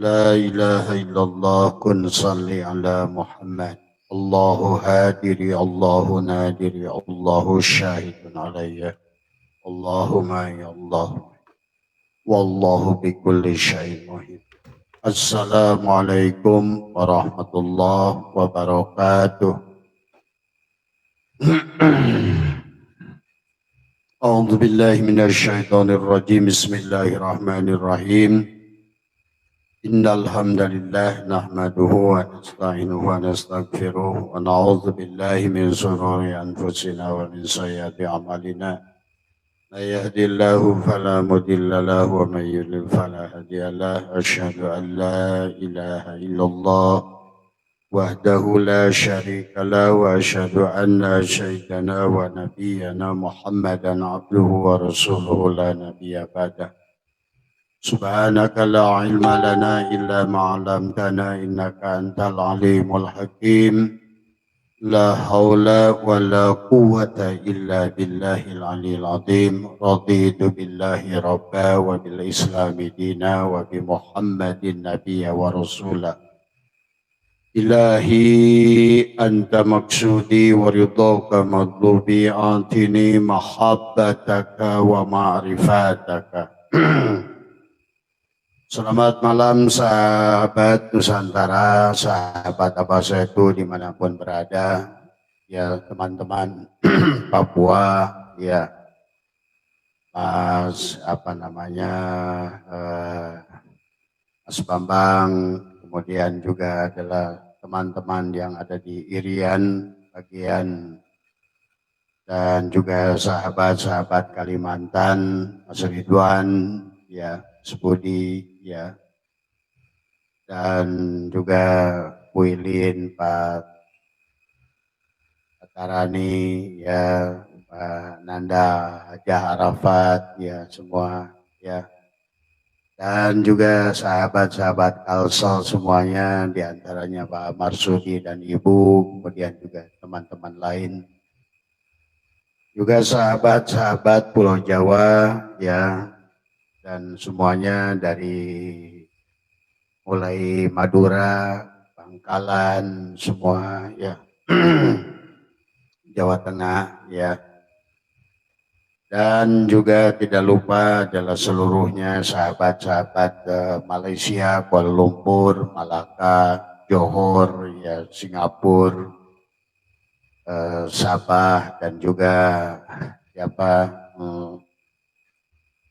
لا إله إلا الله كن صل على محمد. الله هادري الله نادري الله شاهد علي. اللهم يا الله والله بكل شيء محيط. السلام عليكم ورحمة الله وبركاته. أعوذ بالله من الشيطان الرجيم. بسم الله الرحمن الرحيم. إن الحمد لله نحمده ونستعينه ونستغفره ونعوذ بالله من شرور أنفسنا ومن سيئات أعمالنا. من يهدي الله فلا مضل له ومن يضلل فلا هادي له. أشهد أن لا إله إلا الله وحده لا شريك له وأشهد أن سيدنا ونبينا محمدا عبده ورسوله لا نبي بعده. سبحانك لا علم لنا إلا ما علمتنا إنك أنت العليم الحكيم. لا حول ولا قوة إلا بالله العلي العظيم. رضيت بالله ربا وبالإسلام دينا وبمحمد نبيا ورسولا. إلهي أنت مقصودي ورضاك مطلوبي. أعطني محبتك ومعرفتك. Selamat malam sahabat Nusantara, sahabat Abah Setu dimanapun berada, ya teman-teman Papua, ya Mas Mas Bambang, kemudian juga adalah teman-teman yang ada di Irian bagian dan juga sahabat-sahabat Kalimantan, Mas Ridwan, ya Sebudi, ya dan juga Bu Ilin, Pak Tarani, ya Pak Nanda, Hajah Arafat, ya semua, ya dan juga sahabat-sahabat Kalsel semuanya, diantaranya Pak Marsudi dan Ibu, kemudian juga teman-teman lain, juga sahabat-sahabat Pulau Jawa, ya dan semuanya dari mulai Madura, Bangkalan, semua ya, Jawa Tengah ya, dan juga tidak lupa adalah seluruhnya sahabat-sahabat Malaysia, Kuala Lumpur, Malaka, Johor, ya Singapura, Sabah dan juga siapa.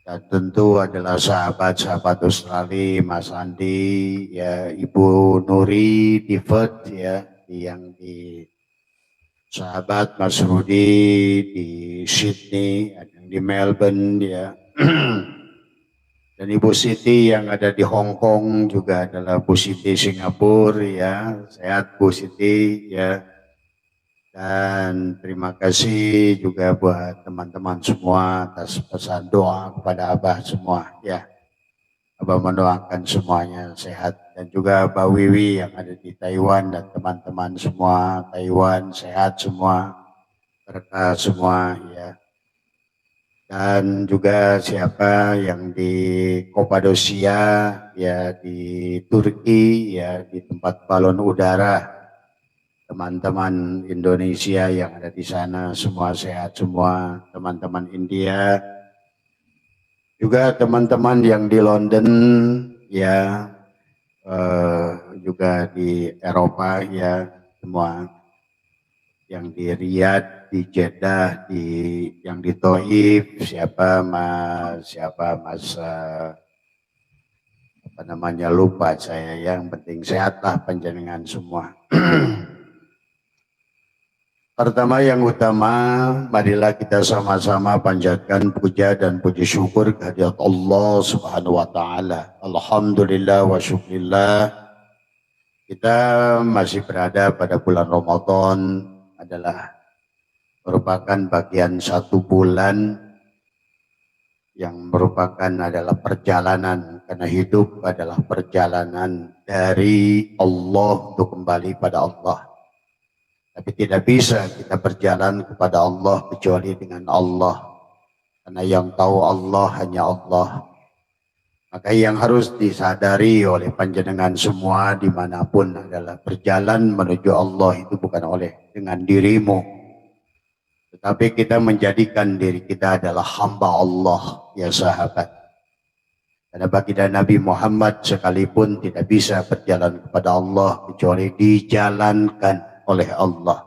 Dan tentu adalah sahabat-sahabat Australia, Mas Andi, ya Ibu Nuri, Divet, ya yang di sahabat Mas Rudi di Sydney, yang di Melbourne, ya dan Ibu Siti yang ada di Hong Kong juga adalah Bu Siti Singapura, ya sehat Bu Siti, ya. Dan terima kasih juga buat teman-teman semua atas pesan doa kepada Abah semua, ya. Abah mendoakan semuanya sehat, dan juga Mbak Wiwi yang ada di Taiwan dan teman-teman semua Taiwan sehat semua, berkah semua, ya. Dan juga siapa yang di Kapadosia, ya di Turki, ya di tempat balon udara. Teman-teman Indonesia yang ada di sana semua sehat semua, teman-teman India, juga teman-teman yang di London, ya juga di Eropa, ya semua, yang di Riyadh, di Jeddah, yang di Taif, siapa mas lupa saya, yang penting sehatlah panjenengan semua. Pertama yang utama, marilah kita sama-sama panjatkan puja dan puji syukur kehadirat Allah Subhanahu wa taala. Alhamdulillah wa syukrillah. Kita masih berada pada bulan Ramadan, adalah merupakan bagian satu bulan yang merupakan adalah perjalanan, karena hidup adalah perjalanan dari Allah untuk kembali pada Allah. Tapi tidak bisa kita berjalan kepada Allah kecuali dengan Allah. Karena yang tahu Allah hanya Allah. Maka yang harus disadari oleh panjenengan semua dimanapun adalah berjalan menuju Allah itu bukan oleh dengan dirimu, tetapi kita menjadikan diri kita adalah hamba Allah, ya sahabat. Karena baginda Nabi Muhammad sekalipun tidak bisa berjalan kepada Allah kecuali dijalankan oleh Allah.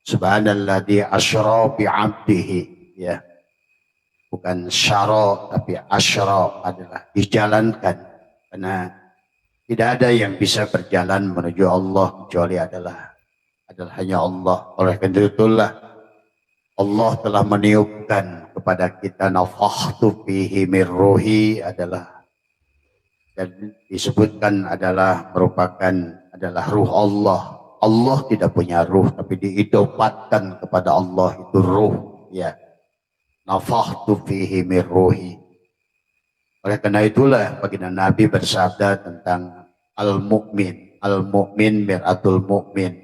Subhanalladzi asra bi 'abdihi, ya. Bukan syara tapi asra, adalah dijalankan. Karena tidak ada yang bisa berjalan menuju Allah kecuali adalah hanya Allah. Oleh karena itulah Allah telah meniupkan kepada kita nafakhtu fihi min ruhi, adalah dan disebutkan adalah merupakan adalah ruh Allah. Allah tidak punya ruh tapi diidopatkan kepada Allah itu ruh, ya. Nafakhtu fihi min ruhi. Oleh karena itulah baginda Nabi bersabda tentang al-mu'min mir'atul mu'min.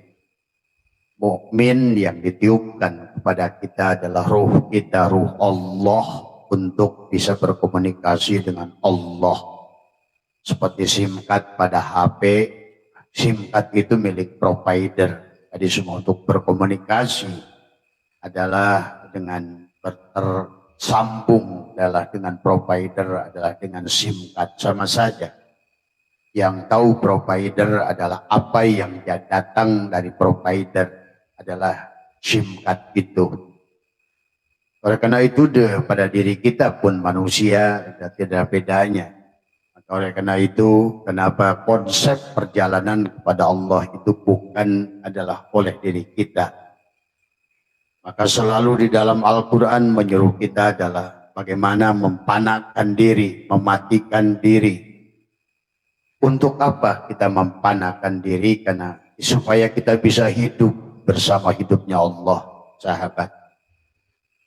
Mukmin yang ditiupkan kepada kita adalah ruh kita, ruh Allah, untuk bisa berkomunikasi dengan Allah. Seperti SIM card pada HP, SIM card itu milik provider. Jadi semua untuk berkomunikasi adalah dengan tersambung adalah dengan provider, adalah dengan SIM card, sama saja. Yang tahu provider adalah apa yang datang dari provider, adalah SIM card itu. Oleh karena itu pada diri kita pun manusia tidak bedanya. Oleh karena itu, kenapa konsep perjalanan kepada Allah itu bukan adalah oleh diri kita. Maka selalu di dalam Al-Quran menyuruh kita adalah bagaimana mempanahkan diri, mematikan diri. Untuk apa kita mempanahkan diri? Karena supaya kita bisa hidup bersama hidupnya Allah, sahabat.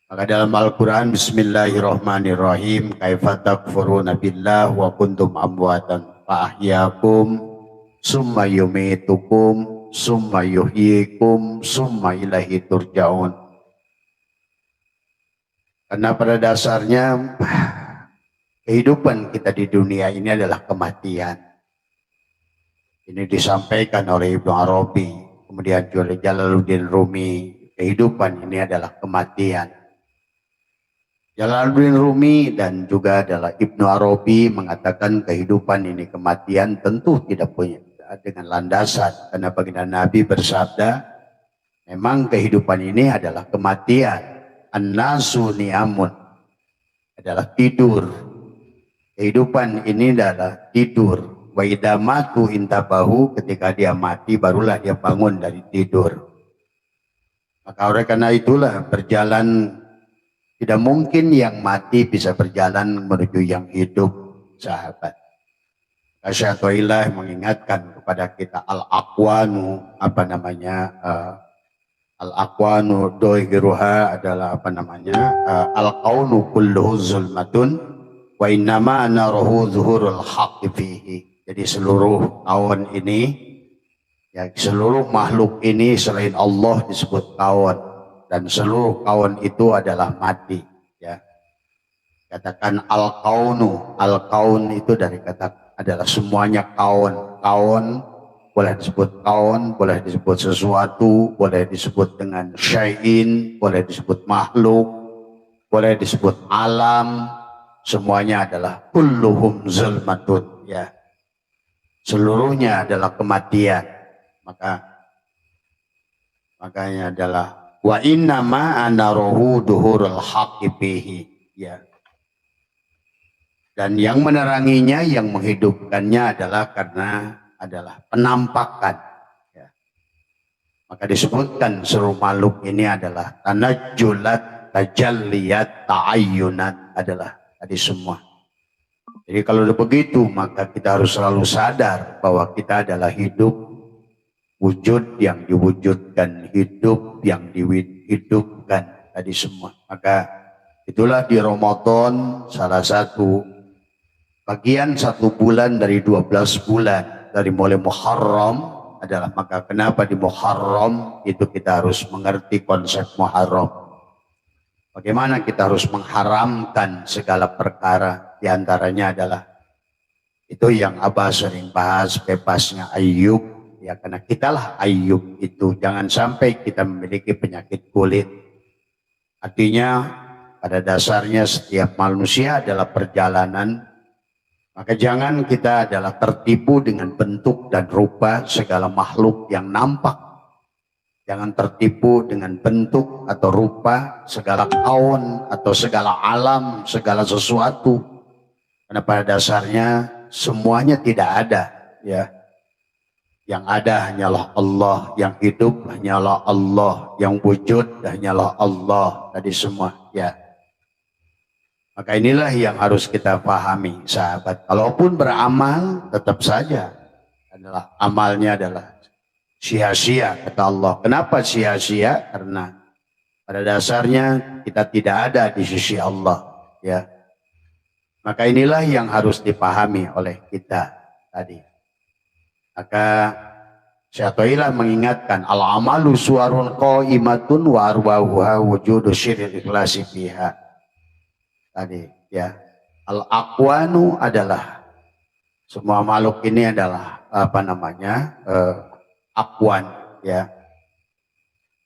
Maka dalam Al-Quran, Bismillahirrahmanirrahim, kaifa takfuruna billah wa kuntum amwatan fa ahyakum summa yumitukum summa yuhyikum summa ilaihi turja'un. Karena pada dasarnya kehidupan kita di dunia ini adalah kematian. Ini disampaikan oleh Ibnu Arabi, kemudian oleh Jalaluddin Rumi, kehidupan ini adalah kematian. Jalaluddin Rumi dan juga adalah Ibnu Arabi mengatakan kehidupan ini kematian tentu tidak punya dengan landasan, karena baginda Nabi bersabda memang kehidupan ini adalah kematian. An-nasu ni'amun, adalah tidur. Kehidupan ini adalah tidur. Wa idza matu intabahu, ketika dia mati barulah dia bangun dari tidur. Maka oleh karena itulah berjalan, tidak mungkin yang mati bisa berjalan menuju yang hidup, sahabat. Syaikhullah mengingatkan kepada kita al-aqwanu, al-aqwanu dohiruha adalah al-qaunu kulluhu zulmatun wa innama naruhu zuhurul haqqi fihi. Jadi seluruh kawan ini, ya, seluruh makhluk ini selain Allah disebut kawan. Dan seluruh kaun itu adalah mati, ya. Katakan al-kaunu, al-kaun itu dari kata adalah semuanya kaun. Kaun boleh disebut kaun, boleh disebut sesuatu, boleh disebut dengan syai'in, boleh disebut makhluk, boleh disebut alam. Semuanya adalah kulluhum zulmatun, ya. Seluruhnya adalah kematian. Makanya adalah wa inna ma anarohu duhurul haqqi bihi, ya. Dan yang meneranginya, yang menghidupkannya adalah karena adalah penampakan, ya. Maka disebutkan seluruh makhluk ini adalah tanajjulat, tajalliyat, ta'ayyunat, adalah tadi semua. Jadi kalau begitu maka kita harus selalu sadar bahwa kita adalah hidup, wujud yang diwujudkan, hidup yang dihidupkan, tadi semua. Maka itulah di Ramadan salah satu bagian 1 bulan dari 12 bulan dari mulai Muharram adalah, maka kenapa di Muharram itu kita harus mengerti konsep Muharram. Bagaimana kita harus mengharamkan segala perkara, diantaranya adalah Itu yang Abah sering bahas, bebasnya Ayub. Ya karena kitalah Ayub itu. Jangan sampai kita memiliki penyakit kulit. Artinya pada dasarnya setiap manusia adalah perjalanan. Maka jangan kita adalah tertipu dengan bentuk dan rupa segala makhluk yang nampak. Jangan tertipu dengan bentuk atau rupa segala kaun atau segala alam, segala sesuatu. Karena pada dasarnya semuanya tidak ada, ya. Yang ada hanyalah Allah, yang hidup hanyalah Allah, yang wujud hanyalah Allah, tadi semua, ya. Maka inilah yang harus kita pahami, sahabat. Kalaupun beramal, tetap saja adalah amalnya adalah sia-sia, kata Allah. Kenapa sia-sia? Karena pada dasarnya kita tidak ada di sisi Allah, ya. Maka inilah yang harus dipahami oleh kita tadi. Maka Syaikhullah mengingatkan al-amalu suwarun qaimatun wa arwahuha wujudu syiril ikhlasi fiha. Tadi ya, al-aqwanu adalah semua makhluk ini adalah apa namanya? Aqwan, ya.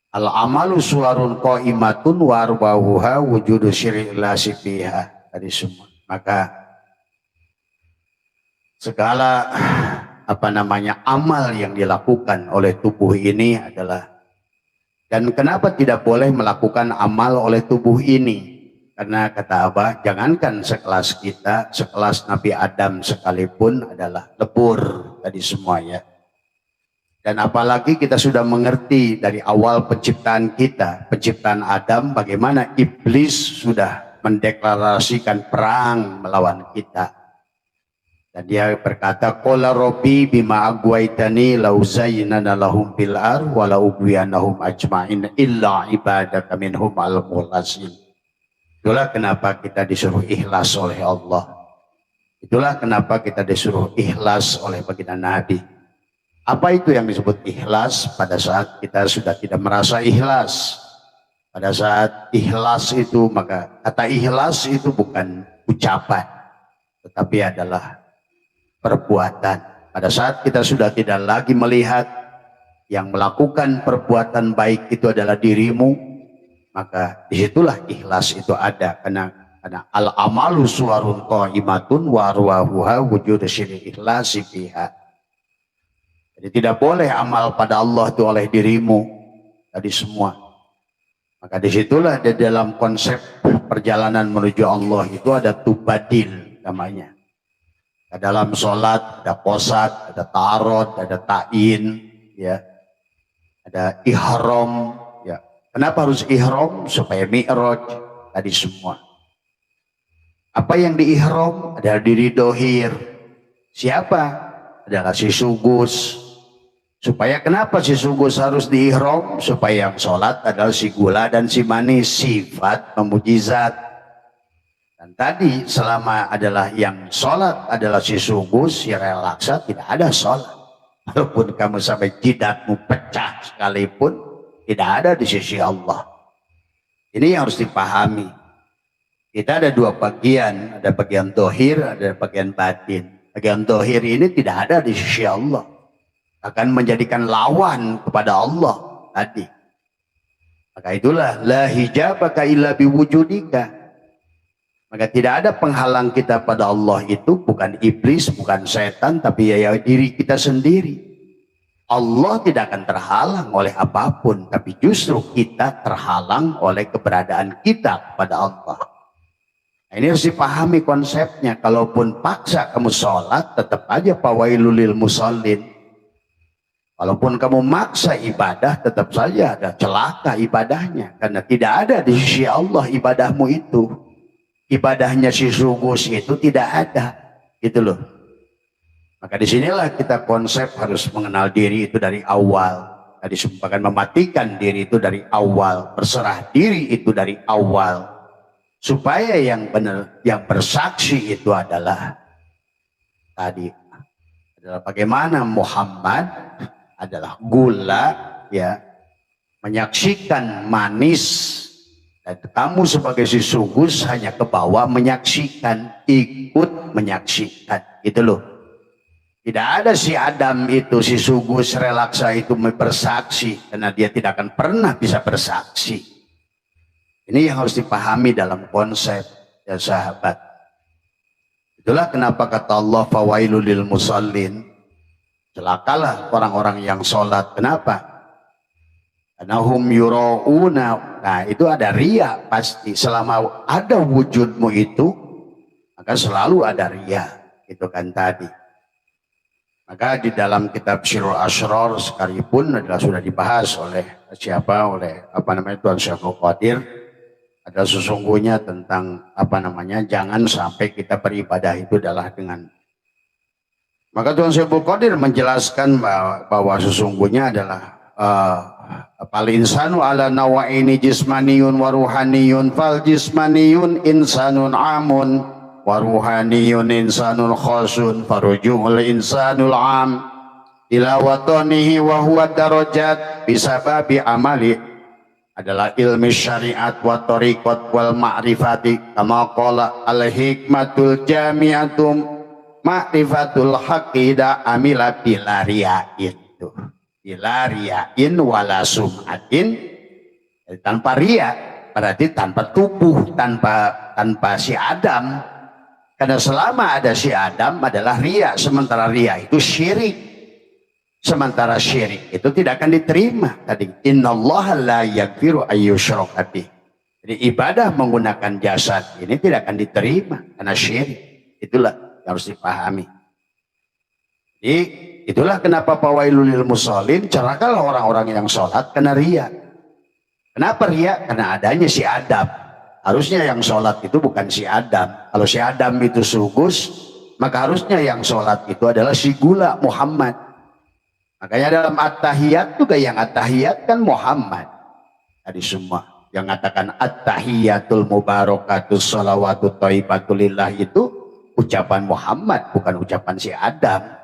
Al-amalu suwarun qaimatun wa arwahuha wujudu syiril ikhlasi fiha. Tadi semua. Maka segala apa namanya amal yang dilakukan oleh tubuh ini adalah, dan kenapa tidak boleh melakukan amal oleh tubuh ini? Karena kata Abah, jangankan sekelas kita, sekelas Nabi Adam sekalipun adalah lebur tadi semuanya. Dan apalagi kita sudah mengerti dari awal penciptaan kita, penciptaan Adam, bagaimana iblis sudah mendeklarasikan perang melawan kita. Dan dia berkata, qala rabbi bima agwaitani la uzayyinana lahum fil ardh wa la ubwiyanahum ajma'in illa ibadaka minhum al-mukhlasin. Itulah kenapa kita disuruh ikhlas oleh Allah. Itulah kenapa kita disuruh ikhlas oleh baginda Nabi. Apa itu yang disebut ikhlas? Pada saat kita sudah tidak merasa ikhlas. Pada saat ikhlas itu, maka kata ikhlas itu bukan ucapan, tetapi adalah perbuatan. Pada saat kita sudah tidak lagi melihat yang melakukan perbuatan baik itu adalah dirimu, maka disitulah ikhlas itu ada. Karena al-amalu suwarun qaimatun wa arwahuha wujudu syiril ikhlasi fiha. Jadi tidak boleh amal pada Allah itu oleh dirimu tadi semua. Maka disitulah di dalam konsep perjalanan menuju Allah itu ada tubadil namanya. Dalam sholat ada posat, ada tarot, ada ta'in, ya, ada ihram, ya. Kenapa harus ihram? Supaya mi'raj tadi semua. Apa yang di ihram? Ada diri dohir. Siapa? Adalah si sugus. Supaya kenapa si sugus harus di ihram? Supaya yang sholat adalah si gula dan si manis, sifat memujizat. Dan tadi selama adalah yang sholat adalah si sugus, si relaksa, tidak ada sholat. Walaupun kamu sampai jidatmu pecah sekalipun, tidak ada di sisi Allah. Ini yang harus dipahami. Kita ada dua bagian, ada bagian dohir, ada bagian batin. Bagian dohir ini tidak ada di sisi Allah. Akan menjadikan lawan kepada Allah tadi. Maka itulah la hijabaka illa biwujudika. Maka tidak ada penghalang kita pada Allah itu bukan iblis, bukan setan, tapi ya diri kita sendiri. Allah tidak akan terhalang oleh apapun, tapi justru kita terhalang oleh keberadaan kita kepada Allah. Nah, ini harus dipahami konsepnya. Kalaupun paksa kamu sholat, tetap aja fawailul lil musallin. Walaupun kamu maksa ibadah, tetap saja ada celaka ibadahnya. Karena tidak ada di sisi Allah ibadahmu itu. Ibadahnya si sugus itu tidak ada. Gitu loh. Maka disinilah kita konsep harus mengenal diri itu dari awal. Tadi bahkan mematikan diri itu dari awal. Berserah diri itu dari awal. Supaya yang benar, yang bersaksi itu adalah tadi. Adalah bagaimana Muhammad adalah gula, ya, menyaksikan manis, dan kamu sebagai si sugus hanya ke bawah menyaksikan, ikut menyaksikan, gitu loh. Tidak ada si Adam itu, si Sugus Relaksa itu bersaksi, karena dia tidak akan pernah bisa bersaksi. Ini yang harus dipahami dalam konsep, ya sahabat. Itulah kenapa kata Allah, fawailul lil musallin, celakalah orang-orang yang sholat. Kenapa? Karena hum yura'una. Nah itu ada riya pasti. Selama ada wujudmu itu, maka selalu ada riya. Itu kan tadi. Maka di dalam kitab Syirul Asrar sekalipun adalah sudah dibahas oleh siapa, oleh Tuan Syekh Qadir. Ada sesungguhnya tentang jangan sampai kita beribadah itu adalah dengan. Maka Tuan Syekh Qadir menjelaskan bahwa sesungguhnya adalah fal insanu ala nawaini jismaniyun wa ruhaniyun, fal jismaniyun insanun amun wa ruhaniyun insanul khasun, farujul insanul am ila watanihi wa huwa darajat bisababi amali adalah ilmi syariat wa tariqat wal ma'rifati, kama qala al hikmatul jami'atum ma'rifatul haqqida amila bila riyain. Bila riyain wala sum'atin, tanpa riya berarti tanpa tubuh, tanpa si Adam. Karena selama ada si Adam adalah riya, sementara riya itu syirik. Sementara syirik itu tidak akan diterima. Tadi innallaha la yaghfiru ayyushraka bih. Jadi ibadah menggunakan jasad ini tidak akan diterima karena syirik. Itulah yang harus dipahami. Jadi itulah kenapa fawailul lil musallin, celakalah orang-orang yang sholat karena riya. Kenapa riya? Karena adanya si Adam. Harusnya yang sholat itu bukan si Adam. Kalau si Adam itu Sugus, maka harusnya yang sholat itu adalah si Gula Muhammad. Makanya dalam at-tahiyat juga yang at-tahiyat kan Muhammad. Tadi semua yang mengatakan at-tahiyatul mubarakatus sholawatut thayyibatulillah itu ucapan Muhammad, bukan ucapan si Adam.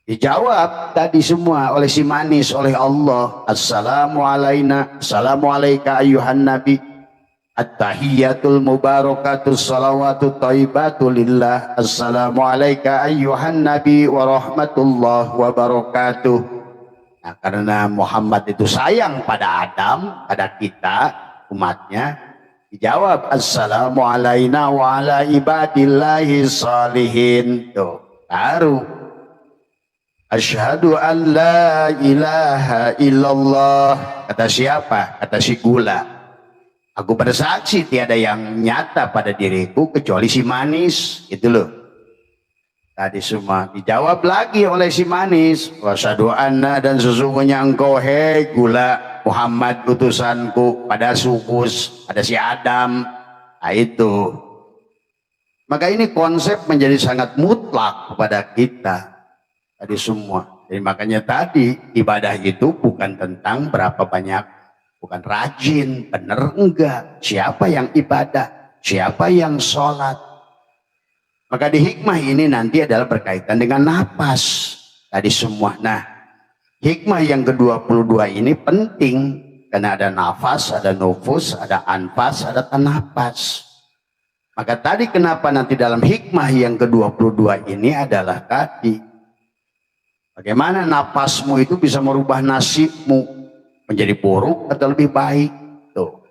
Dijawab tadi semua oleh si manis, oleh Allah. Assalamu alaina, assalamu alaika ayyuhan nabi, at-tahiyatul mubarakatus salawatut thayyibatulillah, assalamu alaika ayyuhan nabi wa rahmatullah wa barakatuh. Nah, karena Muhammad itu sayang pada Adam, pada kita umatnya, dijawab assalamu alaina wa ala ibadillahi salihin. Tuh, baru asyhadu an la ilaha illallah. Kata siapa? Kata si Gula. Aku bersaksi tiada yang nyata pada diriku kecuali si manis. Itu loh. Tadi semua dijawab lagi oleh si manis. Wasyhadu anna, dan sesungguhnya engkau hei Gula Muhammad utusanku, pada Sugus, pada si Adam. Nah itu. Maka ini konsep menjadi sangat mutlak kepada kita. Tadi semua. Jadi makanya tadi ibadah itu bukan tentang berapa banyak, bukan rajin, bener enggak, siapa yang ibadah, siapa yang sholat. Maka di hikmah ini nanti adalah berkaitan dengan nafas tadi semua. Nah, hikmah yang ke-22 ini penting karena ada nafas, ada nufus, ada anfas, ada tanafas. Maka tadi kenapa nanti dalam hikmah yang ke-22 ini adalah tadi bagaimana nafasmu itu bisa merubah nasibmu menjadi buruk atau lebih baik. Tuh.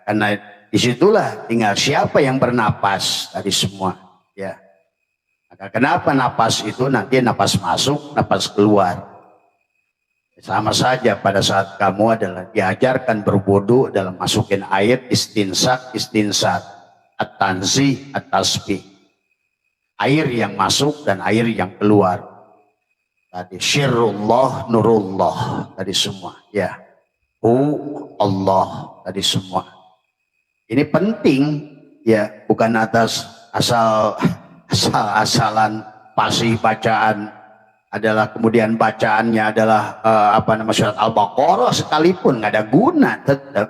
Karena disitulah tinggal siapa yang bernapas tadi semua. Ya. Maka kenapa napas itu nanti napas masuk, napas keluar. Sama saja pada saat kamu adalah diajarkan berwudu dalam masukin air, istinsak, at-tanzih, at-tasbih. Air yang masuk dan air yang keluar. Tadi syirrullah nurullah tadi semua ya. Allah tadi semua. Ini penting ya, bukan atas asal-asalan fasih bacaan adalah kemudian bacaannya adalah surat Al-Baqarah sekalipun nggak ada guna tetap.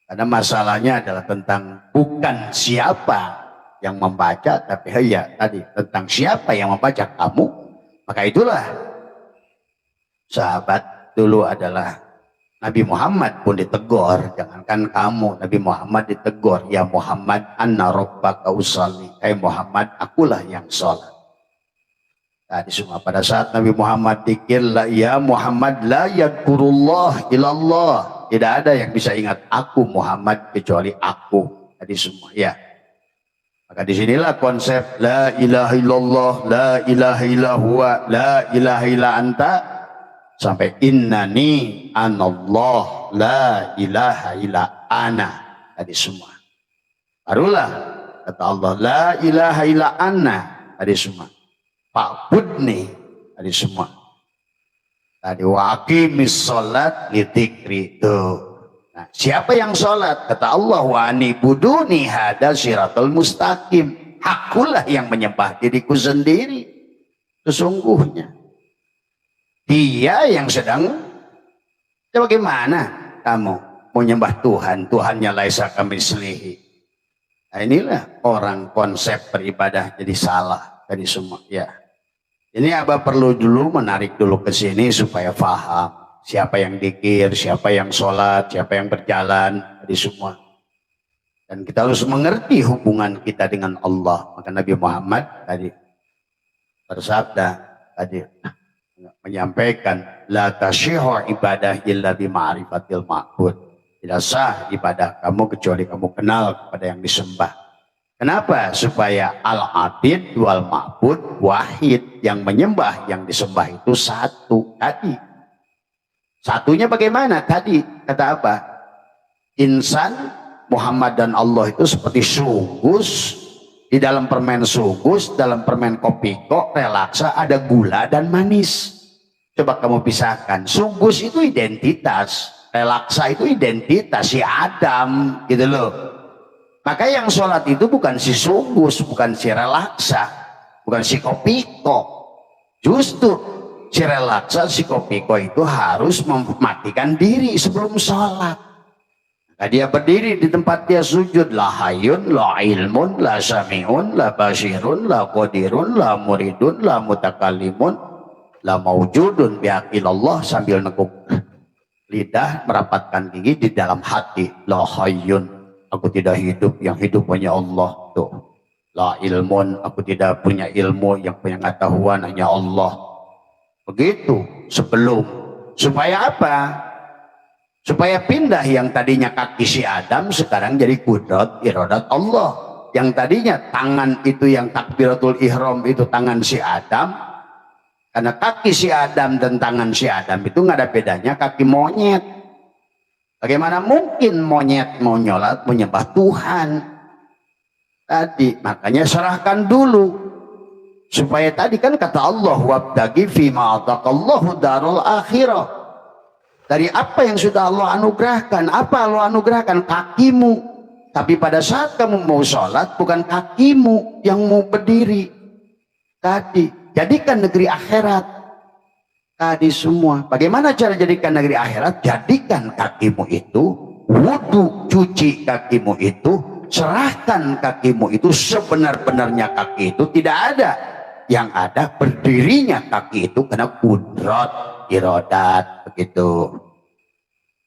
Karena masalahnya adalah tentang bukan siapa yang membaca, tapi ya tadi tentang siapa yang membaca kamu. Maka itulah sahabat dulu adalah Nabi Muhammad pun ditegur, jangankan kamu, Nabi Muhammad ditegur, ya Muhammad anna rabbaka usalli, hai Muhammad akulah yang sholat. Tadi semua pada saat Nabi Muhammad dikir, ya Muhammad la yadkurullah ilallah. Tidak ada yang bisa ingat aku Muhammad kecuali aku. Tadi semua ya. Maka disinilah konsep la ilaha illallah, la ilaha illallah, la ilaha illa anta, sampai innani anallah, la ilaha illa ana. Tadi semua. Barulah kata Allah, la ilaha illa ana. Tadi semua. Pak Budni. Tadi semua. Tadi waqimis sholat lidzikri. Tuh. Nah, siapa yang sholat? Kata Allah, wa anibuduni hada siratul mustaqim. Akulah yang menyembah diriku sendiri. Sesungguhnya. Dia yang sedang, bagaimana kamu mau nyembah Tuhan? Tuhannya laisa kamitslihi. Nah, inilah orang konsep beribadah jadi salah tadi semua. Ya. Ini Abah perlu dulu menarik dulu ke sini supaya paham. Siapa yang dikir, siapa yang sholat, siapa yang berjalan, tadi semua. Dan kita harus mengerti hubungan kita dengan Allah. Maka Nabi Muhammad tadi bersabda, tadi menyampaikan, la tashihu ibadah illa bima'rifatil ma'bud. Tidak sah ibadah kamu kecuali kamu kenal kepada yang disembah. Kenapa? Supaya al-abid wal ma'bud wahid. Yang menyembah, yang disembah itu satu. Tadi. Satunya bagaimana? Tadi kata apa? Insan, Muhammad dan Allah itu seperti sugus. Di dalam permen sugus, dalam permen kopiko, relaksa ada gula dan manis. Coba kamu pisahkan. Sugus itu identitas, relaksa itu identitas si Adam, gitu loh. Maka yang sholat itu bukan si sugus, bukan si relaksa, bukan si kopiko. Justru si relaksa, si kopiko itu harus mematikan diri sebelum sholat. Nah, dia berdiri di tempat dia sujud, la hayun, la ilmun, la sami'un, la basirun, la qadirun, la muridun, la mutakallimun, la maujudun biaqilallah, sambil nekuk lidah, merapatkan gigi di dalam hati. La hayun, aku tidak hidup, yang hidup hanya Allah. Tuh. La ilmun, aku tidak punya ilmu, yang punya pengetahuan hanya Allah. Begitu sebelum, supaya apa? Supaya pindah yang tadinya kaki si Adam sekarang jadi kudrat iradat Allah. Yang tadinya tangan itu yang takbiratul ihram itu tangan si Adam, karena kaki si Adam dan tangan si Adam itu nggak ada bedanya kaki monyet. Bagaimana mungkin monyet mau nyolat menyembah Tuhan? Tadi makanya serahkan dulu. Supaya tadi kan kata Allah, wabtaghi fima ataqallahu darul akhirah. Dari apa yang sudah Allah anugerahkan, apa Allah anugerahkan? Kakimu. Tapi pada saat kamu mau sholat, bukan kakimu yang mau berdiri. Tadi, jadikan negeri akhirat. Tadi semua. Bagaimana cara jadikan negeri akhirat? Jadikan kakimu itu wudu, cuci kakimu itu, serahkan kakimu itu sebenar-benarnya. Kaki itu tidak ada. Yang ada berdirinya kaki itu karena kudrat irodat, begitu.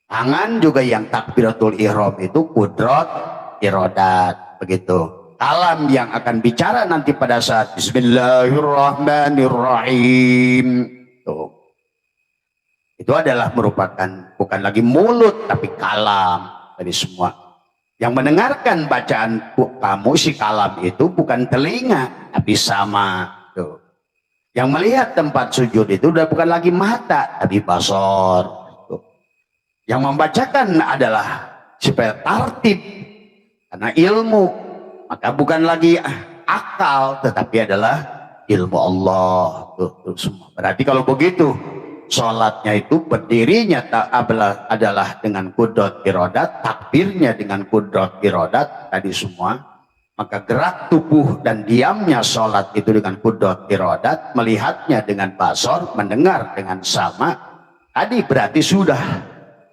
Tangan juga yang takbiratul ihram itu kudrat irodat, begitu. Kalam yang akan bicara nanti pada saat Bismillahirrahmanirrahim. Tuh. Itu adalah merupakan bukan lagi mulut tapi kalam dari semua. Yang mendengarkan bacaan kamu si kalam itu bukan telinga tapi sama. Yang melihat tempat sujud itu udah bukan lagi mata tapi basor. Yang membacakan adalah supaya tertib karena ilmu, maka bukan lagi akal tetapi adalah ilmu Allah. Semua. Berarti kalau begitu sholatnya itu berdirinya adalah dengan kudrat irodat, takbirnya dengan kudrat irodat tadi semua. Maka gerak tubuh dan diamnya sholat itu dengan kudrat irodat, melihatnya dengan basor, mendengar dengan sama. Tadi berarti sudah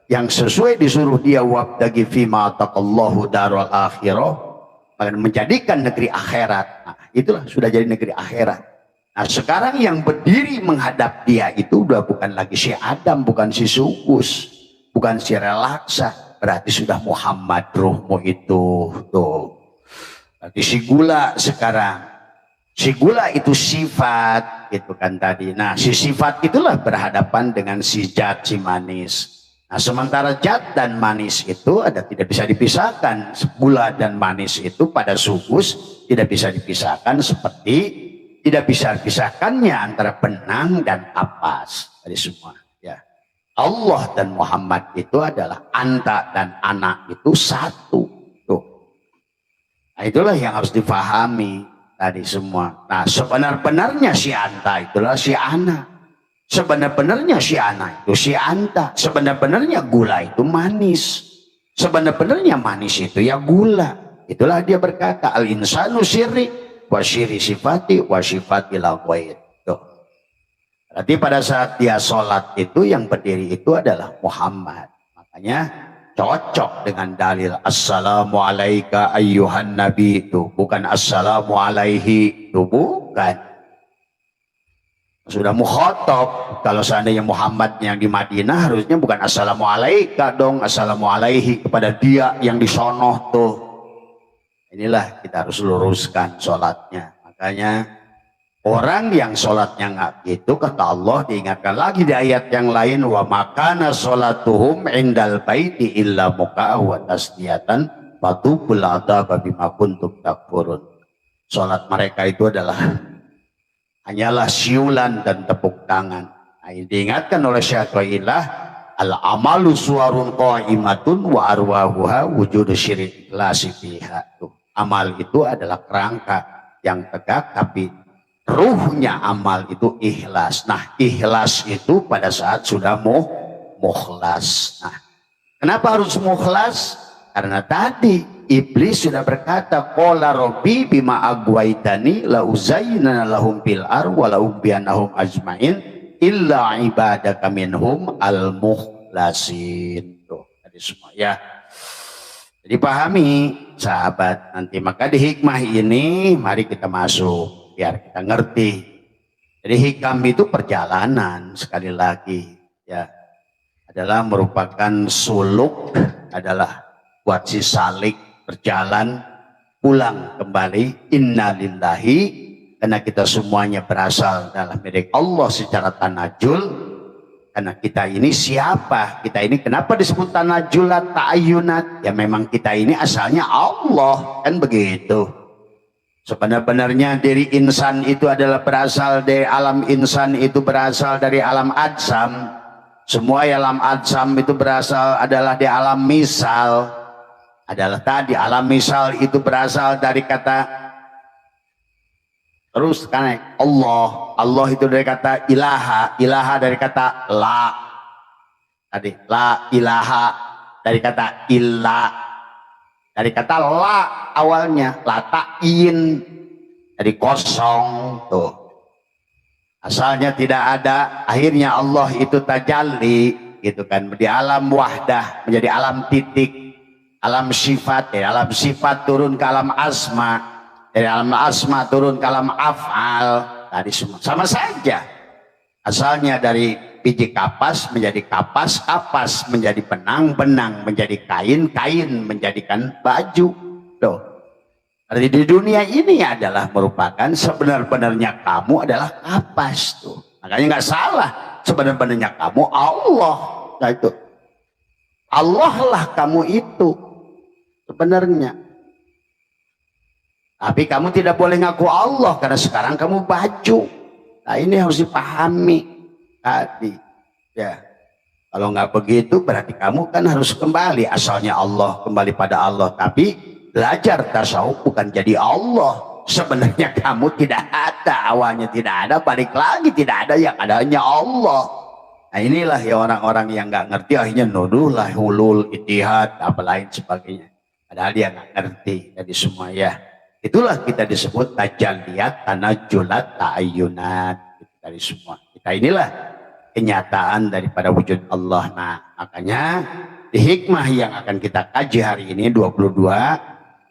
yang sesuai disuruh dia wabtaghi fima ataqallahu darul akhirah, menjadikan negeri akhirat. Nah, itulah sudah jadi negeri akhirat. Nah sekarang yang berdiri menghadap dia itu udah bukan lagi si Adam, bukan si sukus, bukan si relaksa, berarti sudah Muhammad ruhmu itu tuh. Berarti si gula sekarang Si gula itu sifat, gitu kan tadi. Nah, si sifat itulah berhadapan dengan si zat, si manis. Nah, sementara zat dan manis itu tidak bisa dipisahkan. Gula dan manis itu pada sugus tidak bisa dipisahkan, seperti tidak bisa dipisahkannya antara benang dan kapas. Tadi semua. Ya. Allah dan Muhammad itu adalah anta dan anak itu satu. Tuh. Nah, itulah yang harus difahami tadi semua. Nah, sebenar-benarnya si anta itulah si anak. Sebenar-benarnya si anak itu si anta. Sebenar-benarnya gula itu manis. Sebenar-benarnya manis itu ya gula. Itulah dia berkata al insanu sirri wa syiri sifati wa sifati la ghair. Berarti pada saat dia sholat itu yang berdiri itu adalah Muhammad. Makanya cocok dengan dalil assalamu alaika ayyuhan nabi itu. Bukan assalamu alaihi itu, bukan. Sudah mukhatab. Kalau seandainya Muhammad yang di Madinah harusnya bukan assalamu alaika dong, assalamu alaihi kepada dia yang di sonoh tuh. Inilah kita harus luruskan sholatnya. Makanya orang yang sholatnya nggak gitu, kata Allah, diingatkan lagi di ayat yang lain, wa makana sholatuhum indal baiti illa muka'ah wa tasdiyatan fatubul adaba bima kuntum takfurun. Sholat mereka itu adalah hanyalah siulan dan tepuk tangan. Nah, diingatkan oleh Syaikhullah, al amalu suwarun qaimatun wa arwahuha wujudu syirik lasi fiha. Amal itu adalah kerangka yang tegak, tapi ruhnya amal itu ikhlas. Nah, ikhlas itu pada saat sudah mukhlas. Nah, kenapa harus mukhlas? Karena tadi iblis sudah berkata, qala rabbi bima agwaitani la uzayyinana lahum fil ar wa la ubyanahum ajmain illa ibadaka minhum al mukhlasin. Tuh, tadi semua ya. Jadi pahami sahabat nanti. Maka di hikmah ini mari kita masuk biar kita ngerti. Jadi hikam itu perjalanan, sekali lagi ya, adalah merupakan suluk, adalah buat si salik berjalan pulang kembali. Innalillahi, karena kita semuanya berasal dalam milik Allah secara tanajul. Karena kita ini siapa? Kita ini kenapa disebut tanajulat ta'ayunat? Ya memang kita ini asalnya Allah, kan begitu. Sebenar-benarnya diri insan itu adalah berasal dari alam insan, itu berasal dari alam adzam. Semua alam adzam itu berasal adalah di alam misal. Adalah tadi alam misal itu berasal dari kata, terus kan Allah, Allah itu dari kata ilaha, ilaha dari kata la, tadi la ilaha dari kata illa, dari kata la awalnya, la ta'in dari kosong tuh, asalnya tidak ada, akhirnya Allah itu tajalli gitu kan, di alam wahdah menjadi alam titik, alam sifat, ya alam sifat turun ke alam asma. Dari alam asma turun ke alam af'al. Tadi semua sama saja. Asalnya dari biji kapas menjadi kapas, kapas menjadi benang, benang menjadi kain, kain menjadikan baju. Tuh. Jadi di dunia ini adalah merupakan sebenar-benarnya kamu adalah kapas tuh. Makanya nggak salah. Sebenar-benarnya kamu Allah. Nah itu. Allah lah kamu itu. Sebenarnya. Tapi kamu tidak boleh ngaku Allah karena sekarang kamu baju. Nah ini harus dipahami tadi. Ya, kalau nggak begitu berarti kamu kan harus kembali asalnya Allah, kembali pada Allah. Tapi belajar tasawuf bukan jadi Allah. Sebenarnya kamu tidak ada, awalnya tidak ada, balik lagi tidak ada, yang adanya Allah. Nah inilah ya orang-orang yang nggak ngerti akhirnya nuduhlah hulul, ittihad, apa lain sebagainya. Padahal dia nggak ngerti jadi semua ya. Itulah kita disebut tajalliyat tanajulat ta'ayyunat dari semua. Kita inilah kenyataan daripada wujud Allah. Nah, makanya di hikmah yang akan kita kaji hari ini 22,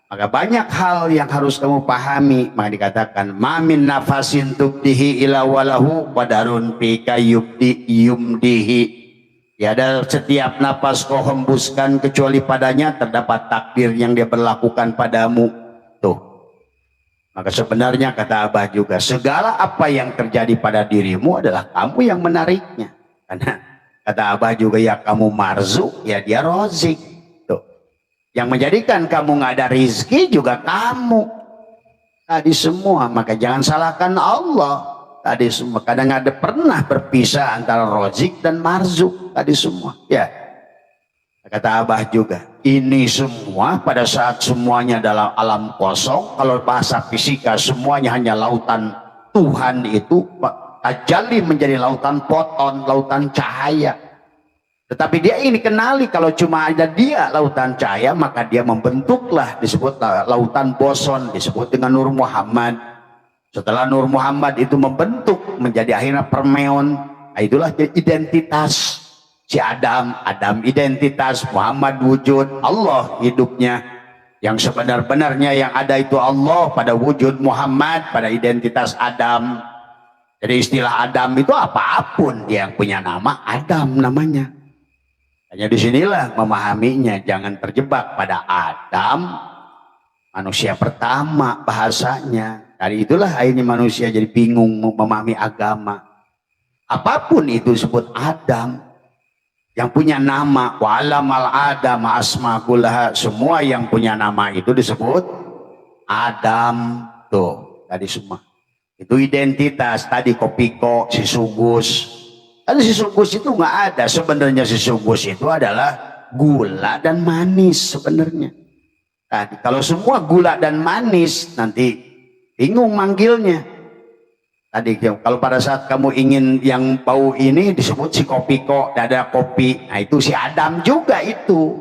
maka banyak hal yang harus kamu pahami. Maka dikatakan mamin nafasin tubdihi ila walahu qadarun fika yubdi yumdihi. Tiada setiap napas kau hembuskan kecuali padanya terdapat takdir yang dia berlakukan padamu. Tuh. Maka sebenarnya kata Abah juga, segala apa yang terjadi pada dirimu adalah kamu yang menariknya. Karena kata Abah juga, ya kamu marzuk, ya dia rozik. Tuh. Yang menjadikan kamu nggak ada rizki juga kamu. Tadi semua, maka jangan salahkan Allah. Tadi semua, kadang ada pernah berpisah antara rozik dan marzuk. Tadi semua, ya. Kata Abah juga, ini semua pada saat semuanya dalam alam kosong, kalau bahasa fisika semuanya hanya lautan Tuhan itu, tajalli menjadi lautan foton, lautan cahaya. Tetapi dia ingin dikenali, kalau cuma ada dia lautan cahaya, maka dia membentuklah, disebut lautan boson, disebut dengan Nur Muhammad. Setelah Nur Muhammad itu membentuk menjadi akhirnya permeon, itulah identitas. Si Adam identitas, Muhammad wujud, Allah hidupnya. Yang sebenar-benarnya yang ada itu Allah pada wujud Muhammad, pada identitas Adam. Jadi istilah Adam itu apapun, dia yang punya nama Adam namanya. Hanya disinilah memahaminya, jangan terjebak pada Adam, manusia pertama bahasanya. Dari itulah akhirnya manusia jadi bingung memahami agama. Apapun itu disebut Adam. Yang punya nama, wa'alamal adam asma kullaha, semua yang punya nama itu disebut Adam. Tuh, tadi semua. Itu identitas, tadi Kopiko, si Sugus. Tadi si Sugus itu nggak ada. Sebenarnya si Sugus itu adalah gula dan manis sebenarnya. Tadi, kalau semua gula dan manis, nanti bingung manggilnya. Tadi kalau pada saat kamu ingin yang bau ini disebut si Kopiko, dada kopi. Nah itu si Adam juga itu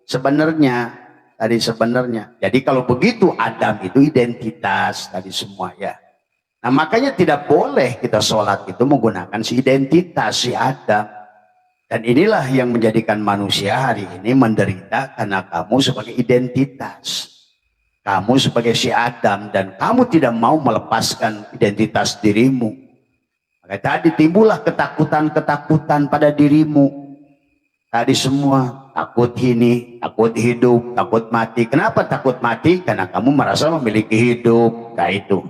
sebenarnya. Tadi sebenarnya. Jadi kalau begitu Adam itu identitas tadi semua ya. Nah makanya tidak boleh kita sholat itu menggunakan si identitas si Adam. Dan inilah yang menjadikan manusia hari ini menderita karena kamu sebagai identitas. Kamu sebagai si Adam dan kamu tidak mau melepaskan identitas dirimu. Maka tadi timbullah ketakutan-ketakutan pada dirimu. Tadi semua takut ini, takut hidup, takut mati. Kenapa takut mati? Karena kamu merasa memiliki hidup. Nah itu.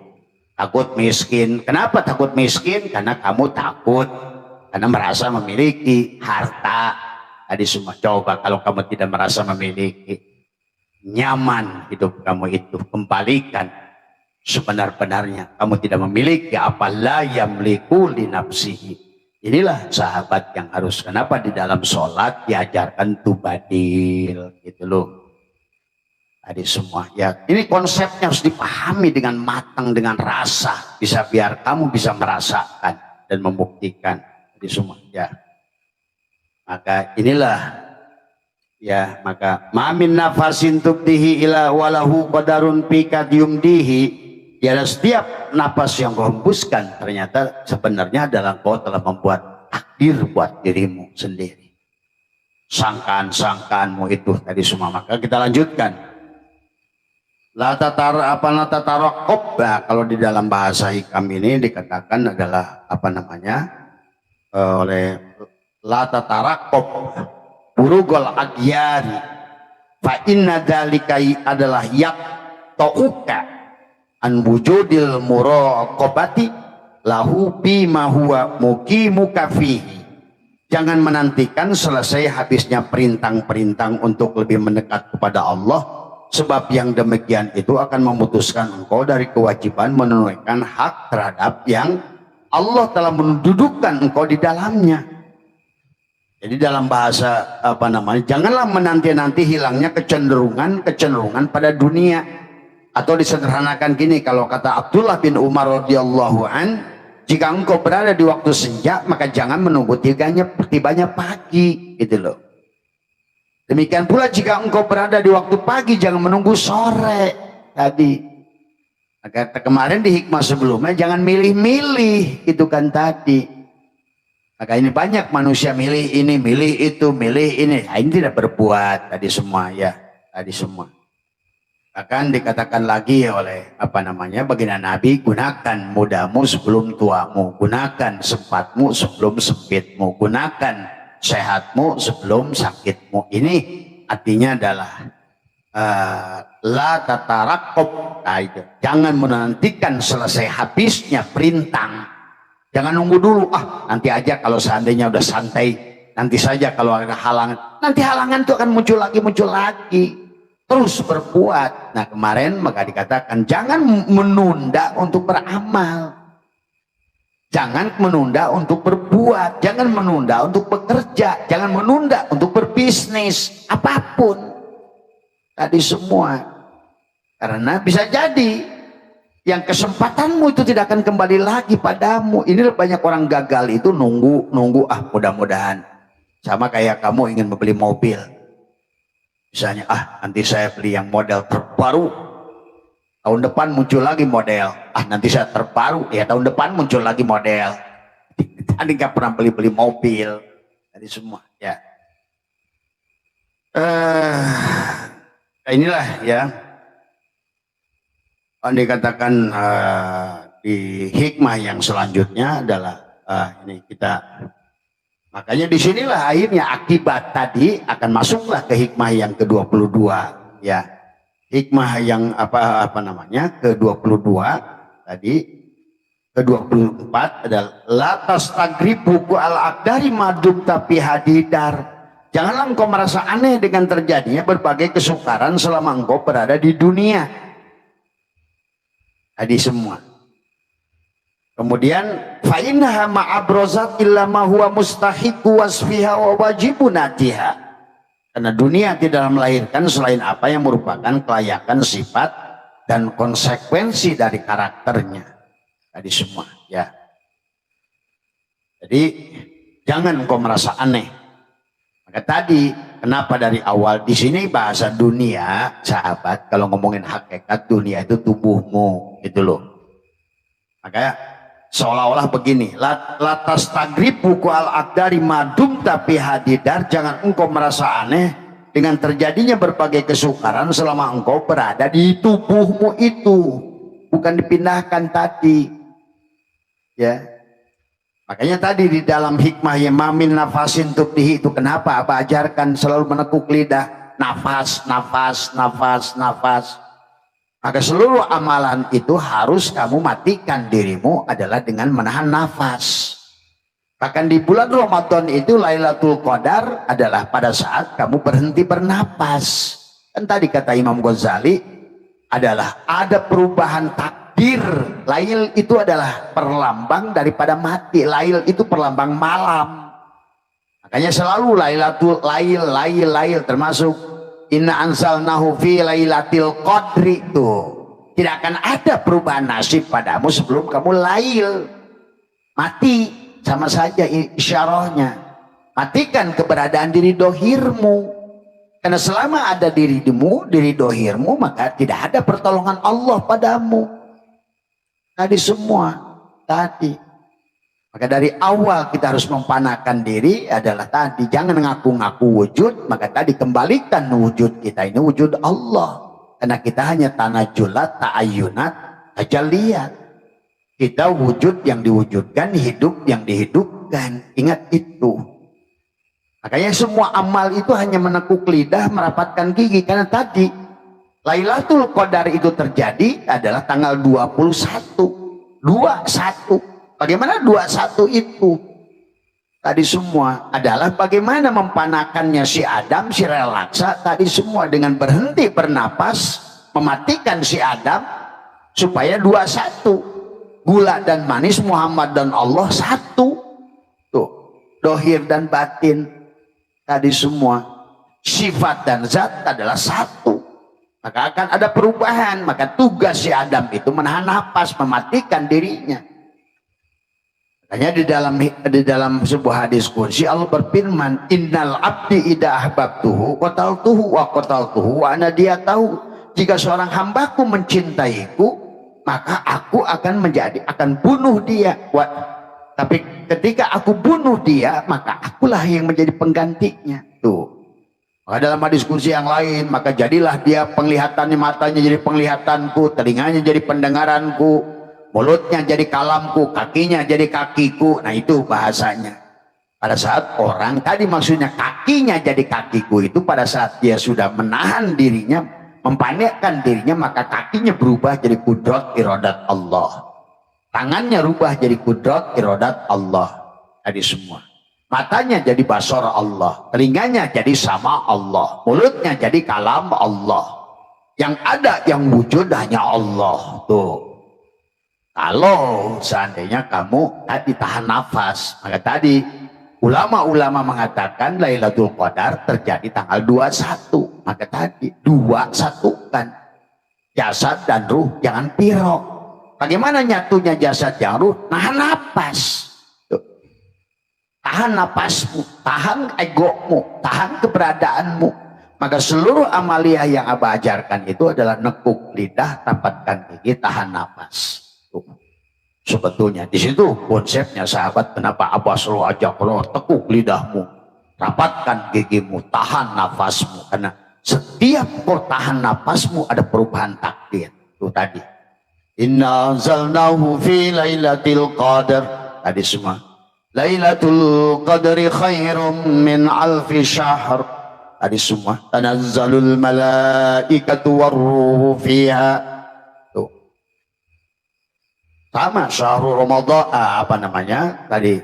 Takut miskin. Kenapa takut miskin? Karena kamu takut. Karena merasa memiliki harta. Tadi semua. Coba kalau kamu tidak merasa memiliki. Nyaman hidup kamu itu, kembalikan sebenar-benarnya. Kamu tidak memiliki apa la yamliku li nafsihi. Inilah sahabat yang harus. Kenapa di dalam sholat diajarkan tubadil gitu loh. Tadi semua ya. Ini konsepnya harus dipahami dengan matang, dengan rasa, bisa biar kamu bisa merasakan dan membuktikan. Tadi semua ya. Maka inilah. Ya, maka mamin nafasin tubdihi ila walahu qadarun pikat yumdihi. Ya, setiap napas yang kau hembuskan ternyata sebenarnya adalah kau telah membuat takdir buat dirimu sendiri. Sangkaan-sangkaanmu itu tadi semua. Maka kita lanjutkan. La tataraqab. Nah, kalau di dalam bahasa hikam ini dikatakan adalah apa namanya? Oleh la tataraqab. Burugol agyari fa inna dalikai adalah yak ta'uka an wujudil muraqabati lahu bima huwa muqimuka fihi. Jangan menantikan selesai habisnya perintang-perintang untuk lebih mendekat kepada Allah, sebab yang demikian itu akan memutuskan engkau dari kewajiban menunaikan hak terhadap yang Allah telah mendudukkan engkau di dalamnya. Jadi dalam bahasa apa namanya, janganlah menanti-nanti hilangnya kecenderungan pada dunia. Atau disederhanakan gini, kalau kata Abdullah bin Umar radhiyallahu an, jika engkau berada di waktu senja, maka jangan menunggu tibanya pagi, gitu loh. Demikian pula jika engkau berada di waktu pagi, jangan menunggu sore tadi. Maka kemarin di hikmah sebelumnya jangan milih-milih, itu kan tadi. Maka ini banyak manusia milih ini, milih itu, milih ini. Nah, ini tidak berbuat tadi semua ya, tadi semua. Bahkan dikatakan lagi oleh apa namanya baginda Nabi, gunakan mudamu sebelum tuamu, gunakan sempatmu sebelum sempitmu, gunakan sehatmu sebelum sakitmu. Ini artinya adalah la tatarakob, nah itu, jangan menantikan selesai habisnya perintah, jangan nunggu dulu, nanti aja kalau seandainya udah santai, nanti saja kalau ada halangan, nanti halangan itu akan muncul lagi, terus berbuat. Nah kemarin maka dikatakan jangan menunda untuk beramal, jangan menunda untuk berbuat, jangan menunda untuk bekerja, jangan menunda untuk berbisnis apapun tadi semua, karena bisa jadi yang kesempatanmu itu tidak akan kembali lagi padamu. Inilah banyak orang gagal itu nunggu mudah-mudahan, sama kayak kamu ingin membeli mobil misalnya, nanti saya beli yang model terbaru, tahun depan muncul lagi model, nanti saya terbaru, ya tahun depan muncul lagi model, tadi nggak pernah beli mobil tadi semua ya. Inilah ya dikatakan di hikmah yang selanjutnya adalah ini kita, makanya disinilah akhirnya akibat tadi akan masuklah ke hikmah yang ke-22 ya. Hikmah yang ke-22 tadi, ke-24 adalah latas tagribu al-aqdari madum tapi hadidar, janganlah engkau merasa aneh dengan terjadinya berbagai kesukaran selama engkau berada di dunia tadi semua. Kemudian fa innaha ma'abrozat illa ma huwa mustahiqu wasfiha wa wajibun atiha, karena dunia tidak melahirkan selain apa yang merupakan kelayakan sifat dan konsekuensi dari karakternya tadi semua ya. Jadi jangan engkau merasa aneh. Maka tadi kenapa dari awal di sini bahasa dunia, sahabat, kalau ngomongin hakikat dunia itu tubuhmu gitu loh. Makanya seolah-olah begini, latas tagribu al-aqdari madum tapi hadidar, jangan engkau merasa aneh dengan terjadinya berbagai kesukaran selama engkau berada di tubuhmu itu, bukan dipindahkan tadi ya. Makanya tadi di dalam hikmah yang mamin nafasin tubdihi itu kenapa Abah ajarkan selalu menekuk lidah, nafas, nafas, nafas, nafas. Maka seluruh amalan itu harus kamu matikan dirimu adalah dengan menahan nafas. Bahkan di bulan Ramadan itu Lailatul Qadar adalah pada saat kamu berhenti bernapas. Dan tadi kata Imam Ghazali adalah ada perubahan takdir. Lail itu adalah perlambang daripada mati. Lail itu perlambang malam. Makanya selalu lail termasuk inna anzalnahu fi lailatul qadri itu. Tidak akan ada perubahan nasib padamu sebelum kamu lail. Mati sama saja isyarahnya. Matikan keberadaan diri dohirmu. Karena selama ada diri dohirmu, maka tidak ada pertolongan Allah padamu. Tadi semua tadi. Maka dari awal kita harus mempanakan diri adalah tadi, jangan ngaku-ngaku wujud, maka tadi kembalikan wujud kita ini wujud Allah. Karena kita hanya tanajulat, ta'ayunat, tajalliyat. Kita wujud yang diwujudkan, hidup yang dihidupkan. Ingat itu. Makanya semua amal itu hanya menekuk lidah, merapatkan gigi. Karena tadi Lailatul Qadar itu terjadi adalah tanggal 21. 21. Bagaimana 21 itu? Tadi semua adalah bagaimana mempanakannya si Adam, si relaksa. Tadi semua dengan berhenti bernapas, mematikan si Adam supaya 21. Gula dan manis, Muhammad dan Allah satu. Tuh, dohir dan batin. Tadi semua sifat dan zat adalah satu. Maka akan ada perubahan. Maka tugas si Adam itu menahan nafas, mematikan dirinya. Hanya di dalam sebuah hadis qudsi Allah berfirman, innal abdi idza ahbabtuhu qataltuhu wa qataltuhu wa ana dia tahu, jika seorang hambaku mencintaiku maka aku akan bunuh dia. Tapi ketika aku bunuh dia maka akulah yang menjadi penggantinya. Tuh. Maka dalam hadis qudsi yang lain, maka jadilah dia penglihatannya, matanya jadi penglihatanku, telinganya jadi pendengaranku, mulutnya jadi kalamku, kakinya jadi kakiku. Nah itu bahasanya. Pada saat orang, tadi maksudnya kakinya jadi kakiku itu pada saat dia sudah menahan dirinya, Mempandekkan dirinya, maka kakinya berubah jadi kudrat iradat Allah. Tangannya rubah jadi kudrat iradat Allah. Tadi semua. Matanya jadi basar Allah. Telinganya jadi sama Allah. Mulutnya jadi kalam Allah. Yang ada, yang wujud hanya Allah. Tuh. Kalau seandainya kamu tadi tahan nafas, maka tadi ulama-ulama mengatakan Lailatul Qadar terjadi tanggal 21. Maka tadi 21 kan. Jasad dan ruh jangan pirok. Bagaimana nyatunya jasad dan ruh? Nahan napas. Tuh. Tahan napasmu, tahan egomu, tahan keberadaanmu. Maka seluruh amalia yang Abah ajarkan itu adalah nekuk lidah, rapatkan gigi, tahan napas. Tuh. Sebetulnya di situ konsepnya sahabat, kenapa Abah selalu ajak lo tekuk lidahmu, rapatkan gigimu, tahan nafasmu. Karena setiap tahan nafasmu ada perubahan takdir. Itu tadi. Inna anzalnahu fi lailatul qadar. Tadi semua. Lailatul qadri khairum min alfi syahr. Tadi semua. Tanazzalul malaikatu warruhu fiha. Tuh. Sama syahrul Ramadan, apa namanya? Tadi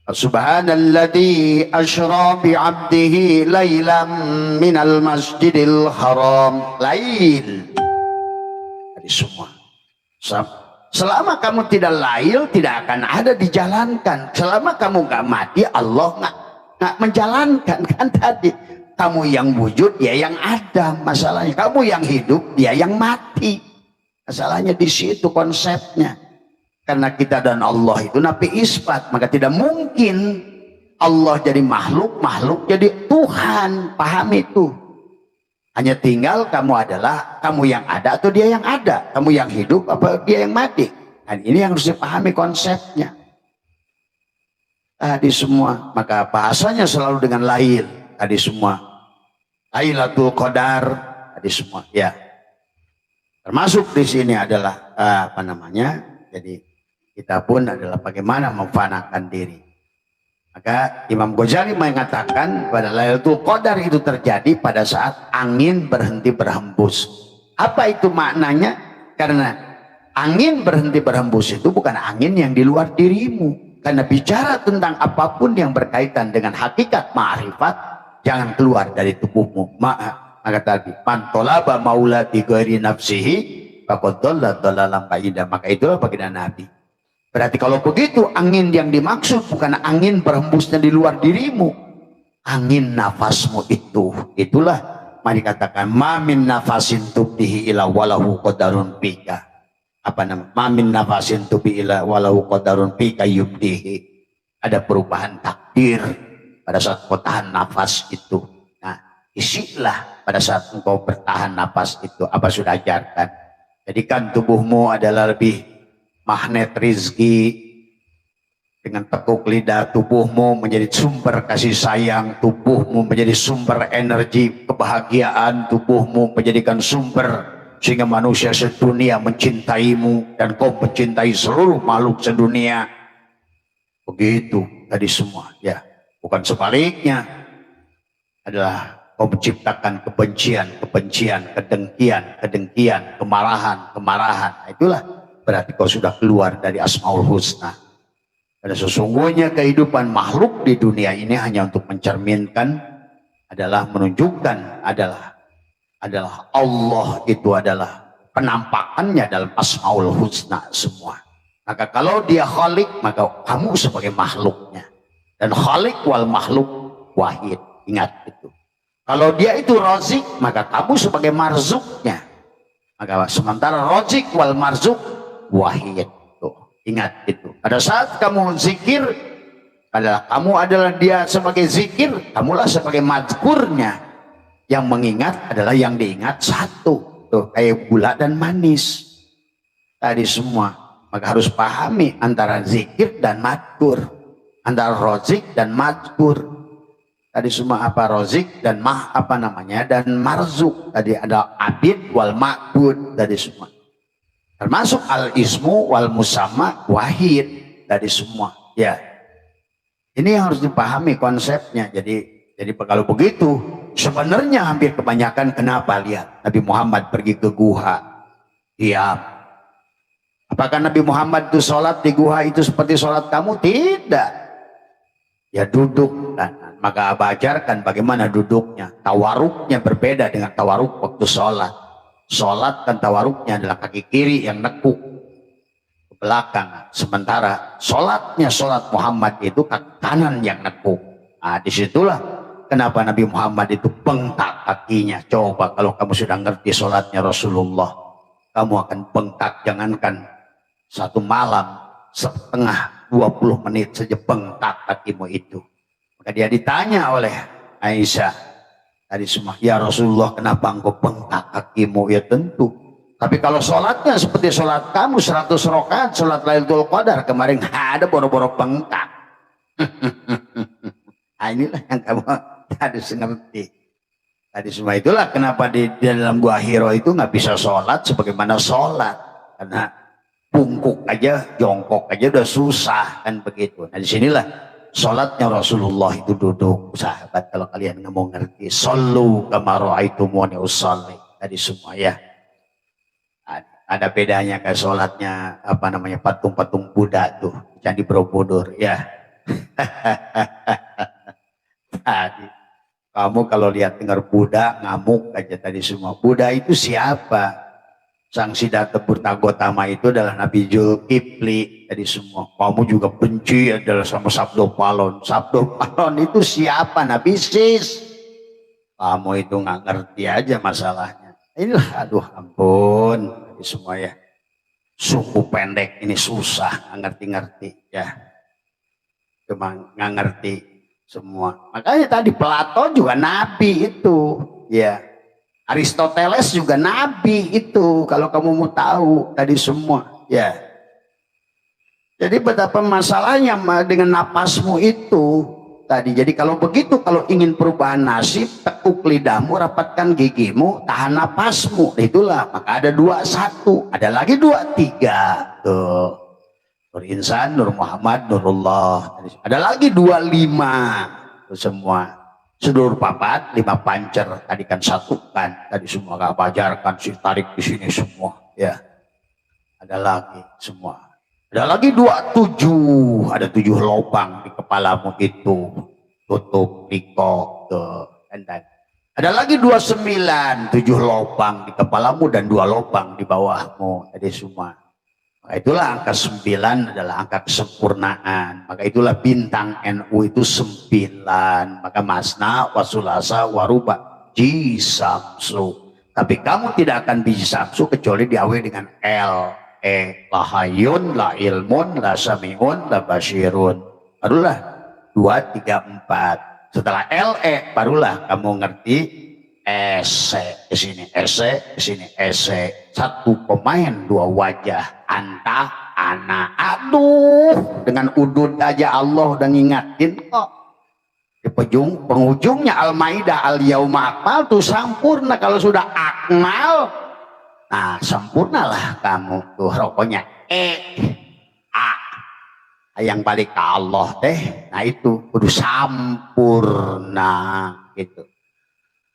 Subhanalladzi asra bi 'abdihi lailam minal masjidil haram. Lail. Tadi semua. Selama kamu tidak lail, tidak akan ada dijalankan. Selama kamu nggak mati, Allah nggak menjalankan. Kan tadi kamu yang wujud, dia yang ada. Masalahnya kamu yang hidup, dia yang mati. Masalahnya di situ konsepnya. Karena kita dan Allah itu napi isbat, maka tidak mungkin Allah jadi makhluk, makhluk jadi Tuhan. Paham itu? Hanya tinggal kamu adalah kamu yang ada atau dia yang ada, kamu yang hidup apa dia yang mati. Dan ini yang harus dipahami konsepnya. Tadi semua, maka bahasanya selalu dengan lail. Tadi semua. Lailatul Qadar, tadi semua, ya. Termasuk di sini adalah apa namanya? Jadi kita pun adalah bagaimana memfanakan diri. Maka Imam Ghazali mengatakan pada Lailatul Qadar itu terjadi pada saat angin berhenti berhembus. Apa itu maknanya? Karena angin berhenti berhembus itu bukan angin yang di luar dirimu. Karena bicara tentang apapun yang berkaitan dengan hakikat ma'rifat, jangan keluar dari tubuhmu. Maka tadi mantolaba maulati ghairi nafsihi faqad dhalla dhalalan ba'ida. Maka itulah baginda Nabi. Berarti kalau begitu angin yang dimaksud bukan angin berhembusnya di luar dirimu, angin nafasmu itu. Itulah mari katakan mamin nafasin tubdihi ila walahu qadarun pika. Apa nama? Mamin nafasin tubdihi ila walahu qadarun pika yubdihi. Ada perubahan takdir pada saat kau tahan nafas itu. Nah, isilah pada saat engkau bertahan nafas itu. Apa sudah ajarkan? Jadikan tubuhmu adalah lebih magnet rizki. Dengan tekuk lidah tubuhmu menjadi sumber kasih sayang, tubuhmu menjadi sumber energi kebahagiaan, tubuhmu menjadikan sumber sehingga manusia sedunia mencintaimu dan kau mencintai seluruh makhluk sedunia. Begitu tadi semua, ya. Bukan sebaliknya, adalah kau menciptakan kebencian, kedengkian, kemarahan. Nah, itulah berarti kau sudah keluar dari Asmaul Husna. Karena sesungguhnya kehidupan makhluk di dunia ini hanya untuk mencerminkan, adalah menunjukkan, adalah Allah itu adalah penampakannya dalam Asmaul Husna semua. Maka kalau dia Khalik, maka kamu sebagai makhluknya. Dan Khalik wal makhluk wahid. Ingat itu. Kalau dia itu Razik, maka kamu sebagai marzuknya. Maka sementara Razik wal marzuk wahid. Tuh, ingat itu. Pada saat kamu zikir, adalah kamu adalah dia sebagai zikir, kamulah sebagai mazkurnya. Yang mengingat adalah yang diingat satu. Tuh, kayak gula dan manis. Tadi semua. Maka harus pahami antara zikir dan mazkur. Antara rozik dan mazkur. Tadi semua apa rozik dan dan marzuk. Tadi ada abid wal ma'bud. Tadi semua. Termasuk al-ismu wal musamma wahid. Tadi semua. Ya. Ini yang harus dipahami konsepnya. Jadi kalau begitu, Sebenarnya hampir kebanyakan kenapa? Lihat, Nabi Muhammad pergi ke guha, diam. Apakah Nabi Muhammad itu sholat di guha itu seperti sholat kamu? Tidak. Ya duduk kan. Maka Abah ajarkan bagaimana duduknya. Tawaruknya berbeda dengan tawaruk waktu sholat. Sholat kan tawaruknya adalah kaki kiri yang nekuk ke belakang. Sementara sholatnya sholat Muhammad itu kaki kanan yang nekuk. Nah disitulah kenapa Nabi Muhammad itu bengkak kakinya. Coba kalau kamu sudah ngerti sholatnya Rasulullah, kamu akan bengkak. Jangankan satu malam, setengah 20 menit saja bengkak kakimu itu. Maka dia ditanya oleh Aisyah tadi semua, ya Rasulullah kenapa engkau bengkak kakimu? Ya tentu. Tapi kalau sholatnya seperti sholat kamu 100 rakaat, sholat Lailatul Qadar kemarin ada boro-boro bengkak. Nah inilah yang kamu harus ngerti. Tadi semua itulah kenapa di dalam gua Hiro itu nggak bisa sholat sebagaimana sholat. Karena bungkuk aja, jongkok aja udah susah kan begitu. Nah disinilah sholatnya Rasulullah itu duduk. Sahabat kalau kalian nggak mau ngerti, shollu kama ra'aitumuni usolli. Tadi semua ya. Ada bedanya kayak sholatnya apa namanya patung-patung Buddha tuh, Candi Borobudur ya. Tadi kamu kalau lihat dengar Buddha ngamuk aja tadi semua. Buddha itu siapa? Sang Siddhartha Gautama itu adalah Nabi Zulkifli tadi semua. Kamu juga benci adalah sama Sabdo Palon. Sabdo Palon itu siapa? Nabi Sis. Kamu itu nggak ngerti aja masalahnya. Inilah aduh ampun tadi semua ya. Suku pendek ini susah nggak ngerti-ngerti ya. Cuma nggak ngerti semua. Makanya tadi Plato juga nabi itu ya. Aristoteles juga nabi itu kalau kamu mau tahu tadi semua ya. Jadi betapa masalahnya dengan napasmu itu tadi. Jadi kalau begitu, kalau ingin perubahan nasib, tekuk lidahmu, rapatkan gigimu, tahan napasmu. Itulah maka ada 21, ada lagi 23 tuh. Nur Insan, Nur Muhammad, Nurullah. Ada lagi 25 tuh semua. Seluruh papat 5 pancer tadi kan satukan tadi semua gak pajarkan si tarik di sini semua ya. Ada lagi semua. Ada lagi 27, ada 7 lubang di kepalamu itu tutup dikok tuh. Ada lagi 29, 7 lubang di kepalamu dan 2 lubang di bawahmu tadi semua. Maka itulah angka 9 adalah angka kesempurnaan. Maka itulah bintang NU itu 9. Maka masna, wasulasa, waruba, jisamsu. Tapi kamu tidak akan jisamsu kecuali diawali dengan L. La hayun, la ilmun, la samiun, la basirun. Barulah 2, 3, 4. Setelah LE barulah kamu ngerti ese. Di sini ese, di sini ese. 1 pemain 2 wajah. Anta, ana, aduh, dengan udud aja Allah udah ngingatin kok. Di penghujungnya Al-Maidah al-yauma akmaltu sempurna. Kalau sudah akmal, nah sempurnalah kamu tuh. Rokoknya A, yang balik ke Allah teh. Nah itu kudu sampurna gitu.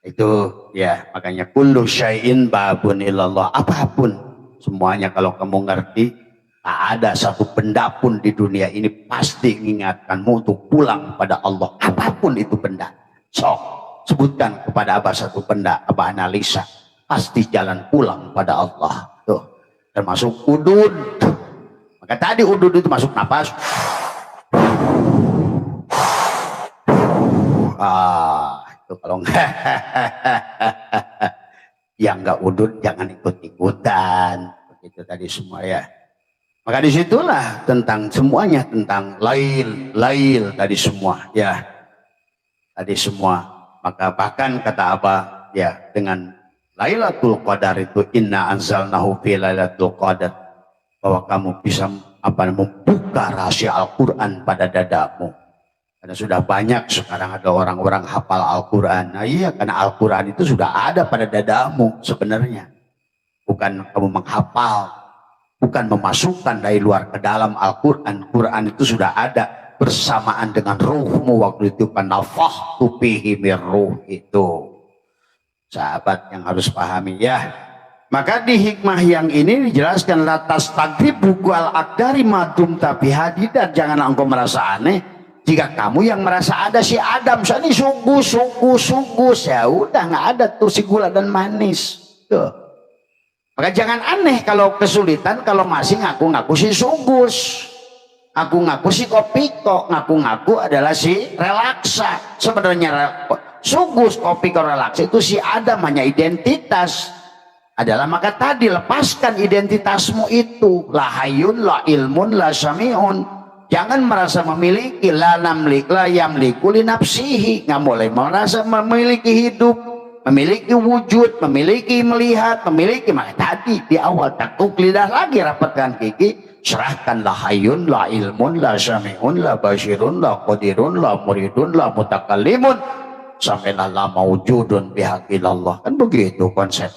Itu ya makanya kullu syai'in babun ilallah. Apapun semuanya kalau kamu ngerti, tak ada satu benda pun di dunia ini pasti mengingatkanmu untuk pulang pada Allah. Apapun itu benda. Sok, sebutkan kepada Abah satu benda, Abah analisa. Pasti jalan pulang pada Allah. Tuh, termasuk udud. Maka tadi udud itu masuk napas. Itu kalau enggak. Yang enggak udud jangan ikut-ikutan. Begitu tadi semua ya. Maka disitulah tentang semuanya, tentang lail tadi semua ya. Tadi semua. Maka bahkan kata Abah ya, dengan Lailatul Qadar itu inna anzalnahu fi Lailatul Qadar, bahwa kamu bisa membuka rahasia Al-Quran pada dadamu. Karena sudah banyak sekarang ada orang-orang hafal Al-Quran. Nah iya, karena Al-Quran itu sudah ada pada dadamu sebenarnya. Bukan kamu menghafal, bukan memasukkan dari luar ke dalam Al-Quran. Quran itu sudah ada. bersamaan dengan ruhmu waktu itu, panafahtu fihi mir ruh itu. Sahabat yang harus pahami ya. Maka di hikmah yang ini dijelaskan latas tagrib bukual akdari madum tapi hadidat, jangan engkau merasa aneh jika kamu yang merasa ada si Adam ini sugus ya udah nggak ada tuh si gula dan manis tuh. Maka jangan aneh kalau kesulitan kalau masih ngaku-ngaku si sugus, ngaku-ngaku si kopiko, ngaku-ngaku adalah si relaksa. Sebenarnya sugus, kopiko, relaksa itu si Adam hanya identitas adalah. Maka tadi lepaskan identitasmu itu, la hayun, la ilmun, la sami'un. Jangan merasa memiliki, la namlik, la yamliku li nafsihi. Nggak boleh merasa memiliki hidup, memiliki wujud, memiliki melihat, memiliki. Maka tadi di awal takuk lidah lagi, rapatkan gigi, serahkan la hayun, la ilmun, la sami'un, la basyirun, la qadirun, la muridun, la mutakallimun, sampailah la mawujudun bihaqillallah. Kan begitu konsep.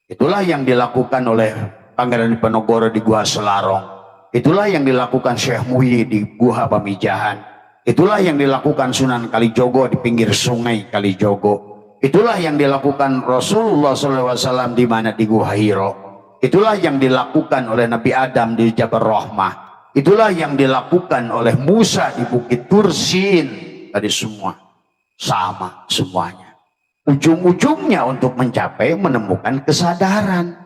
Itulah yang dilakukan oleh Pangeran Diponegoro di Gua Selarong. Itulah yang dilakukan Syekh Muhyi di Gua Pamijahan. Itulah yang dilakukan Sunan Kalijogo di pinggir sungai Kalijogo. Itulah yang dilakukan Rasulullah SAW di mana di Gua Hiro. Itulah yang dilakukan oleh Nabi Adam di Jabal Rahmah. Itulah yang dilakukan oleh Musa di Bukit Tursin. Tadi semua sama semuanya. Ujung-ujungnya untuk mencapai menemukan kesadaran.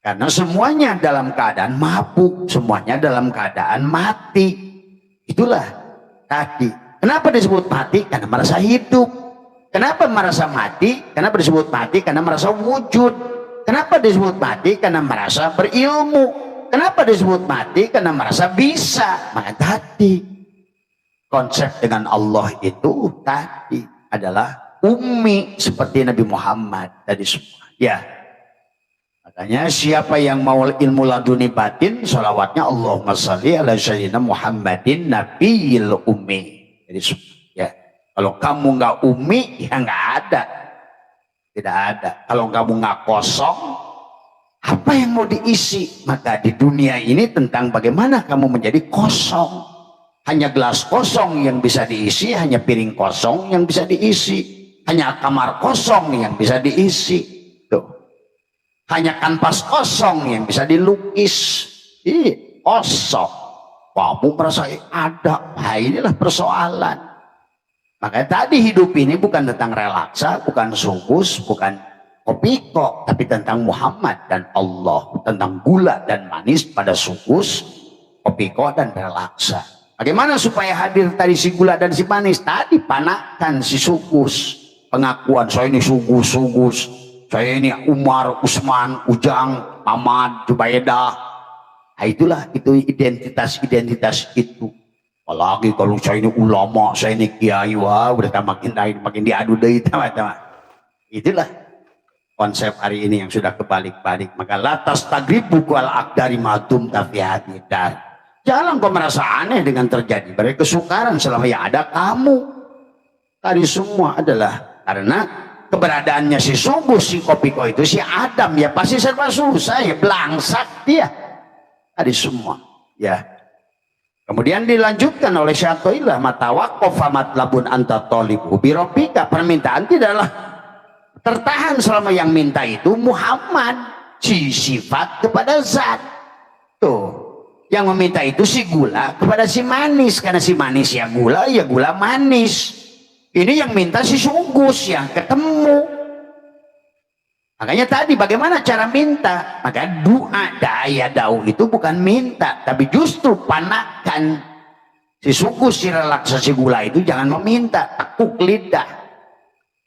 Karena semuanya dalam keadaan mabuk, semuanya dalam keadaan mati. Itulah tadi. Kenapa disebut mati? Karena merasa hidup. Kenapa merasa mati? Kenapa disebut mati? Karena merasa wujud. Kenapa disebut mati? Karena merasa berilmu. Kenapa disebut mati? Karena merasa bisa. Maka tadi konsep dengan Allah itu tadi adalah ummi seperti Nabi Muhammad tadi semua ya. Makanya siapa yang mau ilmu laduni batin, salawatnya Allahumma sholli ala sayyidina Muhammadin nabiyil ummi. Jadi ya, kalau kamu nggak ummi ya nggak ada, tidak ada. Kalau kamu nggak kosong, apa yang mau diisi? Maka di dunia ini tentang bagaimana kamu menjadi kosong. Hanya gelas kosong yang bisa diisi, hanya piring kosong yang bisa diisi. Hanya kamar kosong yang bisa diisi. Tuh. Hanya kanvas kosong yang bisa dilukis. Kosong. Kamu merasa ada. Nah, inilah persoalan. Makanya tadi hidup ini bukan tentang relaksa, bukan sugus, bukan kopiko, tapi tentang Muhammad dan Allah. Tentang gula dan manis pada sugus, kopiko dan relaksa. Bagaimana supaya hadir tadi si gula dan si manis? Tadi panakan si sugus. Pengakuan saya ini sugus, saya ini Umar, Usman, Ujang, Ahmad, Jubaidah. Nah, itulah itu identitas itu. Apalagi kalau saya ini ulama, saya ini kiai, wah udah makin diadu deh teman-teman. Itulah konsep hari ini yang sudah kebalik-balik. Maka latas tagribu kual akdari madum tafiyati dar. Jangan kau merasa aneh dengan terjadi pada kesukaran selama yang ada kamu. Tadi semua adalah karena keberadaannya si sugus, si kopiko itu si Adam ya pasti serba susah ya, belangsak dia tadi semua ya. Kemudian dilanjutkan oleh Syatoilah matawaqqafa matlabun anta talibu birobika, permintaan tidaklah tertahan selama yang minta itu Muhammad, si sifat kepada zat. Tuh yang meminta itu si gula kepada si manis, karena si manis ya gula manis. Ini yang minta si sugus yang ketemu. Makanya tadi bagaimana cara minta? Maka doa daya dau itu bukan minta, tapi justru panakan si sugus, si relaksasi gula itu jangan meminta, tekuk lidah.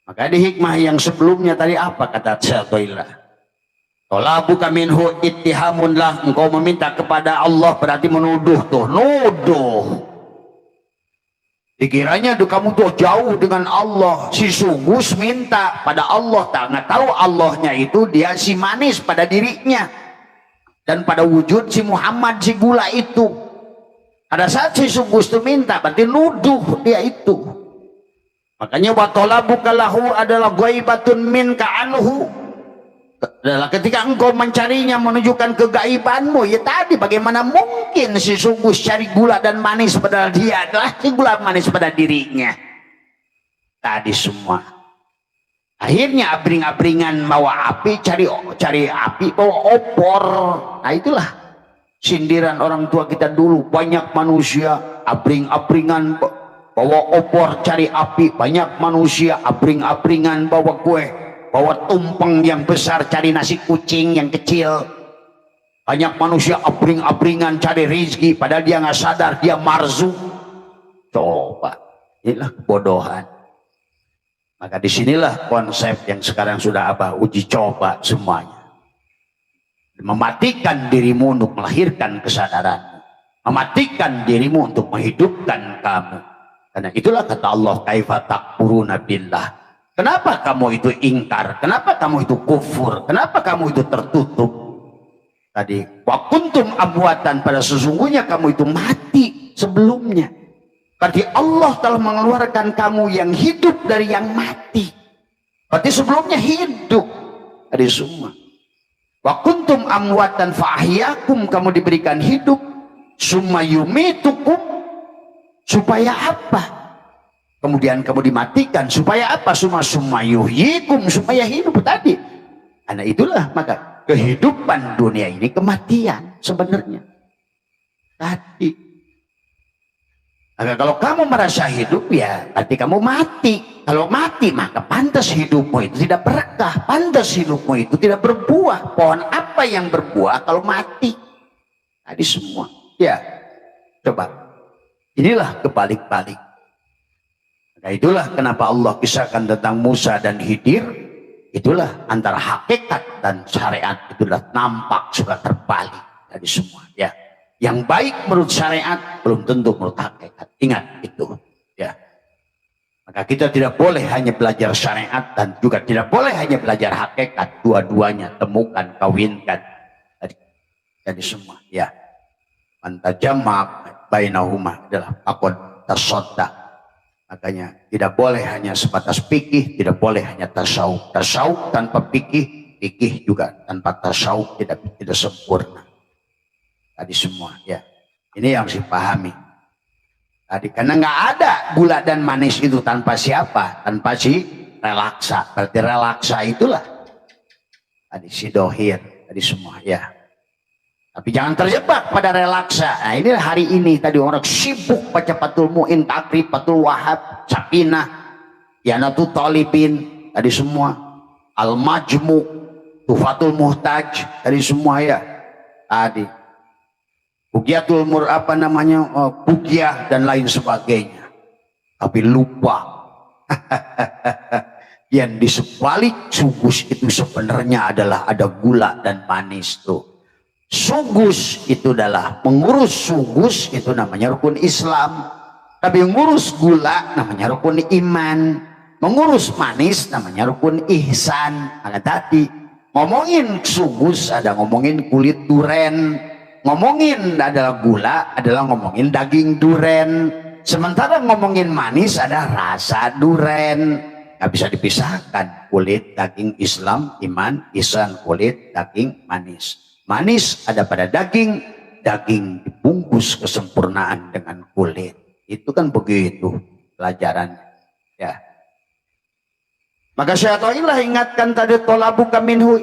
Maka di hikmah yang sebelumnya tadi apa kata Syatoilah? Talabuka minhu ittihamun lah, engkau meminta kepada Allah berarti menuduh tuh, nuduh. Dikiranya kamu tuh jauh dengan Allah. Si sugus minta pada Allah, tak nggak tahu Allahnya itu dia si manis pada dirinya dan pada wujud si Muhammad si gula itu. Pada saat si sugus itu minta berarti nuduh dia itu. Makanya wa talabuka lahu adalah ghaibatun minka anhu. adalah ketika engkau mencarinya menunjukkan kegaibanmu. Ya tadi, bagaimana mungkin si Sugus cari gula dan manis padahal dia adalah si gula manis pada dirinya. Tadi semua. Akhirnya abring-abringan bawa api, cari api bawa opor. Nah itulah sindiran orang tua kita dulu. Banyak manusia abring-abringan bawa opor cari api, banyak manusia abring-abringan bawa kue, bawa tumpeng yang besar cari nasi kucing yang kecil. Banyak manusia abring-abringan cari rezeki padahal dia nggak sadar dia marzuk. Coba, inilah kebodohan. Maka disinilah konsep yang sekarang sudah uji coba semuanya. Mematikan dirimu untuk melahirkan kesadaranmu, mematikan dirimu untuk menghidupkan kamu. Karena itulah kata Allah, kaifa takfuruna billah. Kenapa kamu itu ingkar? Kenapa kamu itu kufur? Kenapa kamu itu tertutup? Tadi, wa kuntum amwatan, pada sesungguhnya kamu itu mati sebelumnya. Berarti Allah telah mengeluarkan kamu yang hidup dari yang mati. Berarti sebelumnya hidup. Tadi semua. Wa kuntum amwatan fa ahyakum, kamu diberikan hidup. Summa yumitukum, supaya apa? Kemudian kamu dimatikan supaya apa? Summa yuhyikum, supaya hidup tadi. Karena itulah maka kehidupan dunia ini kematian sebenarnya. Tadi. Maka kalau kamu merasa hidup, ya berarti kamu mati. Kalau mati, maka pantas hidupmu itu tidak berkah, pantas hidupmu itu tidak berbuah. Pohon apa yang berbuah kalau mati? Tadi semua. Ya, coba. Inilah kebalik-balik. Maka itulah kenapa Allah kisahkan tentang Musa dan Khidir. Itulah antara hakikat dan syariat itulah nampak suka terbalik tadi semua. Ya. Yang baik menurut syariat belum tentu menurut hakikat. Ingat itu, ya. Maka kita tidak boleh hanya belajar syariat dan juga tidak boleh hanya belajar hakikat. Dua-duanya temukan, kawinkan. Jadi semua, ya. Mantajamma bainahuma adalah akon tasoddaq. Makanya tidak boleh hanya sebatas fikih, tidak boleh hanya tasawuf. Tasawuf tanpa fikih, fikih juga tanpa tasawuf tidak sempurna. Tadi semua, ya. Ini yang harus dipahami. Tadi karena nggak ada gula dan manis itu tanpa siapa? Tanpa si relaksa. Berarti relaksa itulah tadi si dohir, tadi semua, ya. Tapi jangan terjebak pada relaksa. Nah, ini hari ini tadi orang sibuk baca Fathul Mu'in, Takrib, Fathul Wahab, Sakinah, Yanatul Talibin, tadi semua, Al-Majmu, Tufatul Muhtaj, tadi semua, ya. Tadi Bugiatul Bugiah dan lain sebagainya. Tapi lupa yang di sebalik sugus itu sebenarnya adalah ada gula dan manis tuh. Sugus itu adalah mengurus sugus itu namanya rukun Islam. Tapi mengurus gula namanya rukun iman. Mengurus manis namanya rukun ihsan. Maka tadi ngomongin sugus ada ngomongin kulit duren. Ngomongin adalah gula adalah ngomongin daging duren. Sementara ngomongin manis ada rasa duren. Gak bisa dipisahkan. Kulit, daging, Islam, iman, ihsan, kulit, daging, manis. Manis ada pada daging. Daging dibungkus kesempurnaan dengan kulit. Itu kan begitu pelajarannya. Ya. Maka syaitanillah ingatkan tadi tolabuka minhu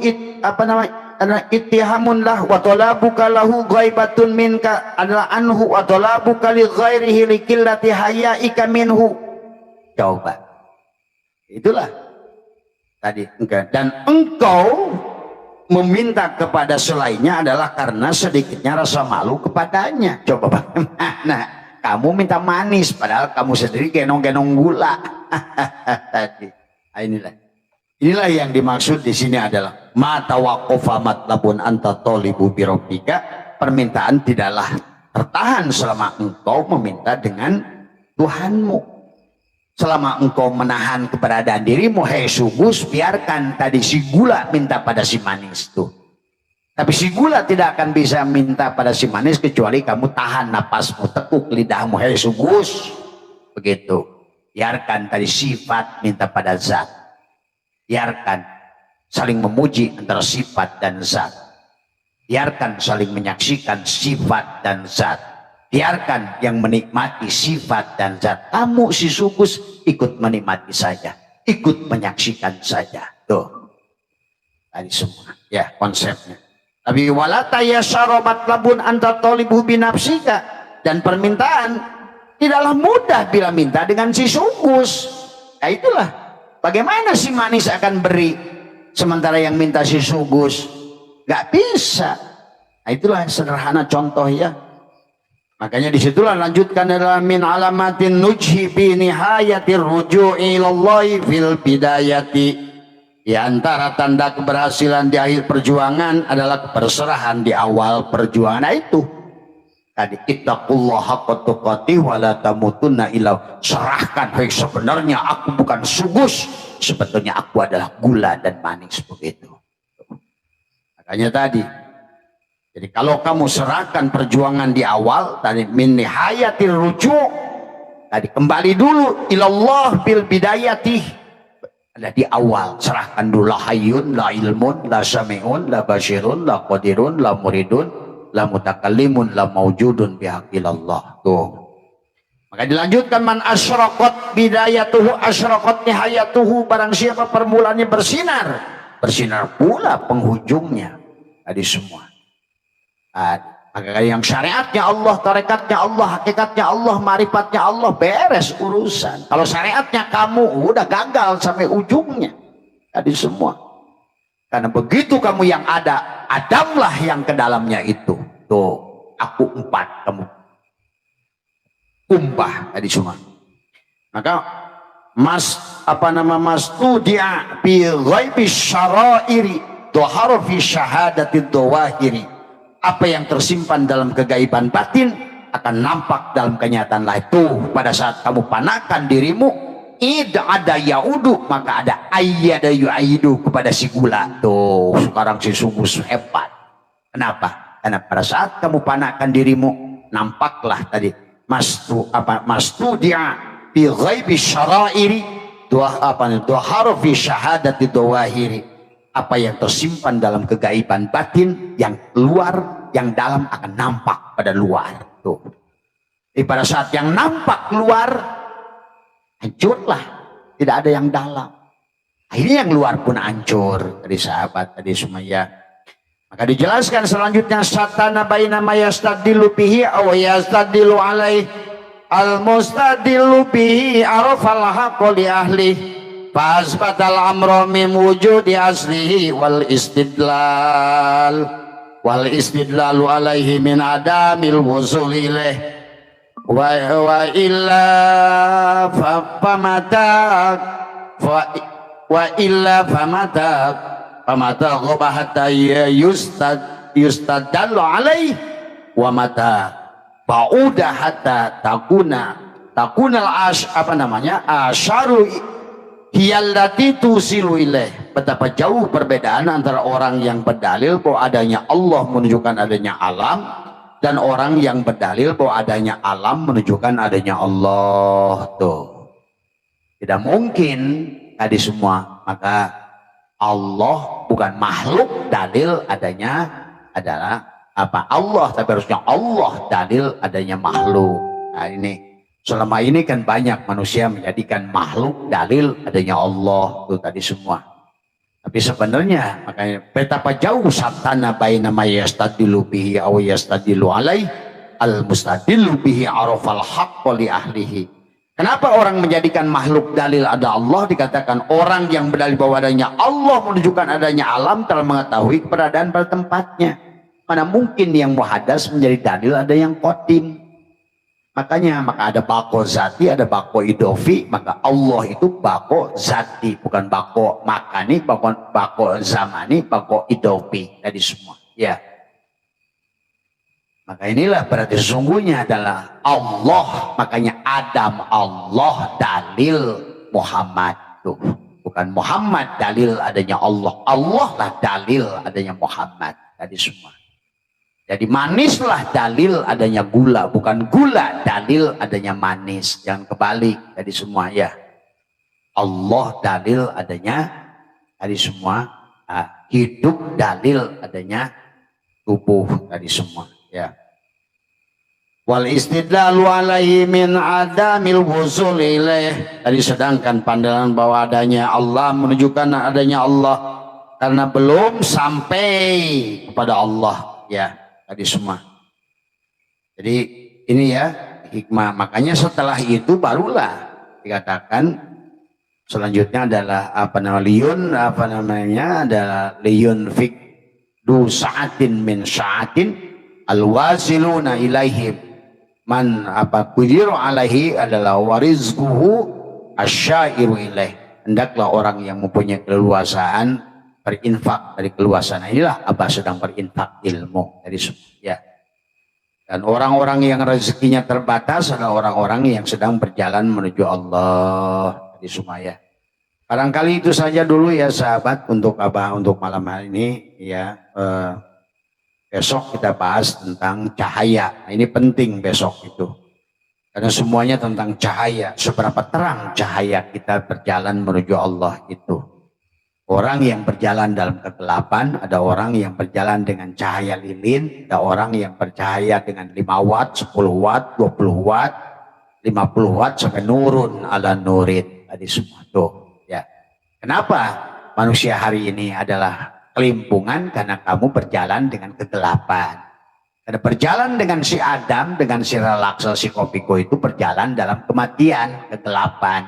ittihamun lah wa talabuka lahu ghaibatun minka adalah anhu wa talabuka li ghairihi li qillati hayaika minhu. Coba. Itulah tadi dan engkau meminta kepada selainnya adalah karena sedikitnya rasa malu kepadanya. Coba bagaimana kamu minta manis padahal kamu sendiri genong-genong gula. Tadi inilah yang dimaksud di sini adalah mata waqafa matlabun anta talibu bi rabbika. Permintaan tidaklah tertahan selama engkau meminta dengan Tuhanmu. Selama engkau menahan keberadaan dirimu, hei sugus, biarkan tadi si gula minta pada si manis tuh. Tapi si gula tidak akan bisa minta pada si manis kecuali kamu tahan napasmu, tekuk lidahmu, hei sugus. Begitu. Biarkan tadi sifat minta pada zat. Biarkan saling memuji antara sifat dan zat. Biarkan saling menyaksikan sifat dan zat. Biarkan yang menikmati sifat dan zat. Kamu si Sugus ikut menikmati saja, ikut menyaksikan saja. Tuh, tadi semua ya konsepnya. Tapi wala tayasyarabat labun anta talibu binafsika, dan permintaan tidaklah mudah bila minta dengan si Sugus. Nah itulah bagaimana si manis akan beri sementara yang minta si Sugus gak bisa. Nah itulah sederhana contoh ya. Makanya disitulah lanjutkan adalah min alamatin nujhi fi nihayatir ruju'i ilallahi fil bidayati. Di antara tanda keberhasilan di akhir perjuangan adalah keberserahan di awal perjuangan. Nah itu tadi ittaqullaha haqqa tuqatih wa la tamutunna illa. Serahkan, hey, sebenarnya aku bukan Sugus, sebetulnya aku adalah gula dan manis, begitu. Makanya tadi, jadi kalau kamu serahkan perjuangan di awal tadi min nihayatir ruju', tadi kembali dulu ilallah bil bidayati, ada di awal, serahkan dulu. La hayyun la ilmun la sami'un la basyirun la qadirun la muridun la mutakallimun la mawjudun bihaqqillah. Tuh. Maka dilanjutkan man asyraqat bidayatuhu asyraqat nihayatuhu, barang siapa permulaannya bersinar, bersinar pula penghujungnya. Tadi semua. Maka yang syariatnya Allah, tarekatnya Allah, hakikatnya Allah, marifatnya Allah, beres urusan. Kalau syariatnya kamu udah gagal sampai ujungnya. Tadi semua. Karena begitu kamu yang ada, adamlah yang ke dalamnya itu. Tuh, aku 4, kamu umpah tadi semua. Maka mas tudia bi ghaibi syara'iri doharo fi syahadati dawahiri. Apa yang tersimpan dalam kegaiban batin akan nampak dalam kenyataan lahir. Tuh, pada saat kamu panakan dirimu, ida ada yaudu, maka ada ayyada yu'aidu kepada si gula. Tuh, sekarang si Sugus hebat. Kenapa? Karena pada saat kamu panakan dirimu, nampaklah tadi mastu dia bi ghaibi syara'iri doharo fi syahadati dawahiri. Apa yang tersimpan dalam kegaiban batin, yang luar, yang dalam akan nampak pada luar. Tuh. Jadi pada saat yang nampak luar, hancurlah, tidak ada yang dalam. Akhirnya yang luar pun hancur. Tadi sahabat, tadi Sumayyah. Maka dijelaskan selanjutnya, satana baina ma yastadilu bihi aw yastadilu alaih al-mustadilu bihi arafal haqqa li ahli. Fasbatal amro min wujudi aslihi wal istidlalu alaihi min adamil wusul ilaih wa illa famata ghobahata yustadallu alaih wa mata ba'udah hatta takunal asyaru hiyallati tusilu ilaih. Betapa jauh perbedaan antara orang yang berdalil bahwa adanya Allah menunjukkan adanya alam, dan orang yang berdalil bahwa adanya alam menunjukkan adanya Allah. Tuh, tidak mungkin tadi semua. Maka Allah bukan makhluk dalil adanya adalah apa? Allah, tapi harusnya Allah dalil adanya makhluk. Nah ini, selama ini kan banyak manusia menjadikan makhluk dalil adanya Allah. Itu tadi semua. Tapi sebenarnya makanya betapa jauh satana baina ma yastadilu bihi aw yastadilu alaih al mustadilu bihi arafal haqqa li ahlihi. Kenapa orang menjadikan makhluk dalil ada Allah? Dikatakan orang yang berdalil bahwa adanya Allah menunjukkan adanya alam telah mengetahui keberadaan pada tempatnya. Mana mungkin yang muhadas menjadi dalil ada yang qadim. Makanya maka ada bako zati, ada bako idofi. Maka Allah itu bako zati, bukan bako makani, bako zamani, bako idofi. Tadi semua ya. Maka inilah berarti sesungguhnya adalah Allah. Makanya Adam Allah dalil Muhammad. Tuh, bukan Muhammad dalil adanya Allah. Allah lah dalil adanya Muhammad. Tadi semua. Jadi manislah dalil adanya gula, bukan gula dalil adanya manis. Jangan kebalik tadi semua ya. Allah dalil adanya tadi semua hidup dalil adanya tubuh tadi semua ya. Wal istidlalu alaihi min adamil wusul ilaih, tadi sedangkan pandangan bahwa adanya Allah menunjukkan adanya Allah karena belum sampai kepada Allah ya tadi semua. Jadi ini ya hikmah, makanya setelah itu barulah dikatakan selanjutnya adalah liyun fik du sa'atin min sa'atin alwasiluna ilaihim man kudiru alaihi adalah warizquhu asyairu ilaih, hendaklah orang yang mempunyai keleluasaan berinfak dari keluasan. Inilah Abah sedang berinfak ilmu dari ya. Dan orang-orang yang rezekinya terbatas adalah orang-orang yang sedang berjalan menuju Allah di Sumaya. Barangkali itu saja dulu ya sahabat untuk Abah untuk malam hari ini ya. Besok kita bahas tentang cahaya. Nah, ini penting besok itu. Karena semuanya tentang cahaya. Seberapa terang cahaya kita berjalan menuju Allah itu. Orang yang berjalan dalam kegelapan, ada orang yang berjalan dengan cahaya lilin, ada orang yang bercahaya dengan 5 watt, 10 watt, 20 watt, 50 watt sampai nurun ala nurid tadi semua tuh ya. Kenapa manusia hari ini adalah kelimpungan? Karena kamu berjalan dengan kegelapan. Karena berjalan dengan si Adam, dengan si Relaksa, si Kopiko itu berjalan dalam kematian, kegelapan.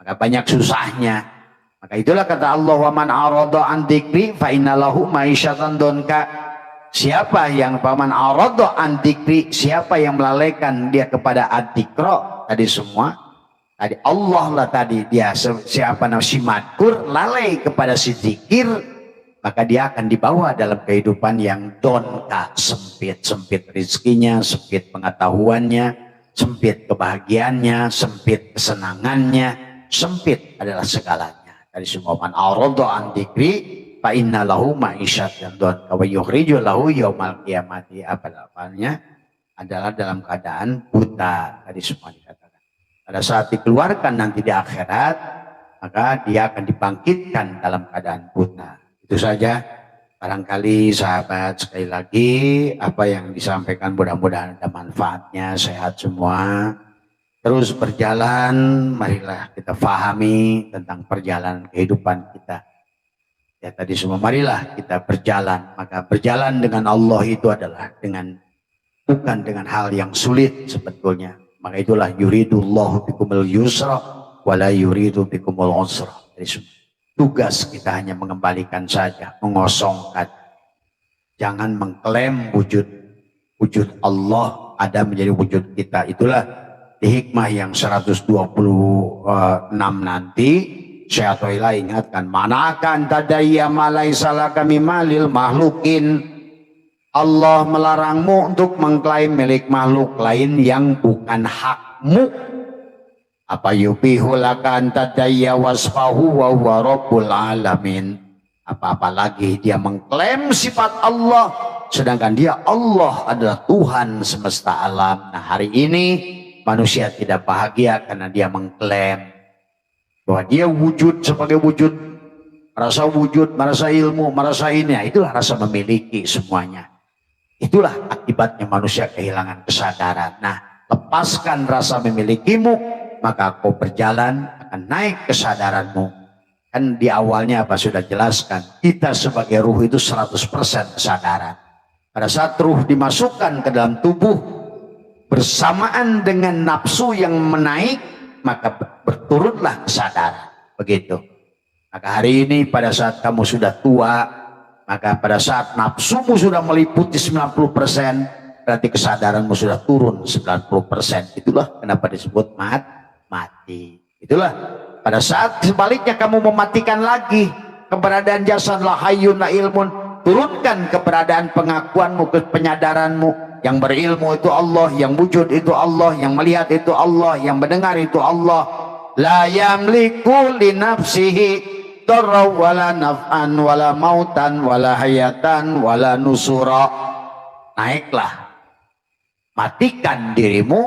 Maka banyak susahnya. Maka itulah kata Allah, wa man arada an dzikri fa innalahu ma'isyatan donka. Siapa yang paman arada an dzikri, siapa yang melalaikan dia kepada ad-dzikra tadi semua. Tadi Allah lah tadi dia siapa nama si madkur lalai kepada si zikir, maka dia akan dibawa dalam kehidupan yang donka, sempit, sempit rezekinya, sempit pengetahuannya, sempit kebahagiaannya, sempit kesenangannya, sempit adalah segalanya. Dari semua man arada an dzikri fa inna lahu ma'isyatan donka wa yukhriju lahu yaumal qiyamati apa-apanya adalah dalam keadaan buta. Tadi semua dikatakan. Pada saat dikeluarkan nanti di akhirat, maka dia akan dibangkitkan dalam keadaan buta. Itu saja. Barangkali sahabat sekali lagi apa yang disampaikan mudah-mudahan ada manfaatnya, sehat semua. Terus berjalan, marilah kita fahami tentang perjalanan kehidupan kita. Ya tadi semua marilah kita berjalan. Maka berjalan dengan Allah itu adalah bukan dengan hal yang sulit sebetulnya. Maka itulah yuridullahu bikumul yusra wala yuridu bikumul usra. Tugas kita hanya mengembalikan saja, mengosongkan. Jangan mengklaim wujud Allah ada menjadi wujud kita. Itulah di hikmah yang 126 nanti Syekh Toila ingatkan, manakan tadayya malaisala kami malil mahlukin. Allah melarangmu untuk mengklaim milik makhluk lain yang bukan hakmu. Apa yubihulakan tadayya wasfahu wa huwa rabbul alamin. Apa-apa lagi dia mengklaim sifat Allah sedangkan dia Allah adalah Tuhan semesta alam. Nah hari ini manusia tidak bahagia karena dia mengklaim bahwa dia wujud sebagai wujud, merasa ilmu, merasa ini. Ya, itulah rasa memiliki semuanya. Itulah akibatnya manusia kehilangan kesadaran. Nah, lepaskan rasa memilikimu, maka kau berjalan akan naik kesadaranmu. Kan di awalnya apa sudah jelaskan, kita sebagai ruh itu 100% kesadaran. Pada saat ruh dimasukkan ke dalam tubuh, bersamaan dengan nafsu yang menaik, maka berturunlah kesadaran. Begitu. Maka hari ini pada saat kamu sudah tua, maka pada saat nafsumu sudah meliputi 90%, berarti kesadaranmu sudah turun 90%. Itulah kenapa disebut mati. Itulah pada saat sebaliknya kamu mematikan lagi keberadaan jasad la hayyun la ilmun, turunkan keberadaan pengakuanmu, penyadaranmu. Yang berilmu itu Allah, yang wujud itu Allah, yang melihat itu Allah, yang mendengar itu Allah. La yamliku li nafsihi darra wala naf'an wala mautan wala hayatan wala nusura. Naiklah, matikan dirimu,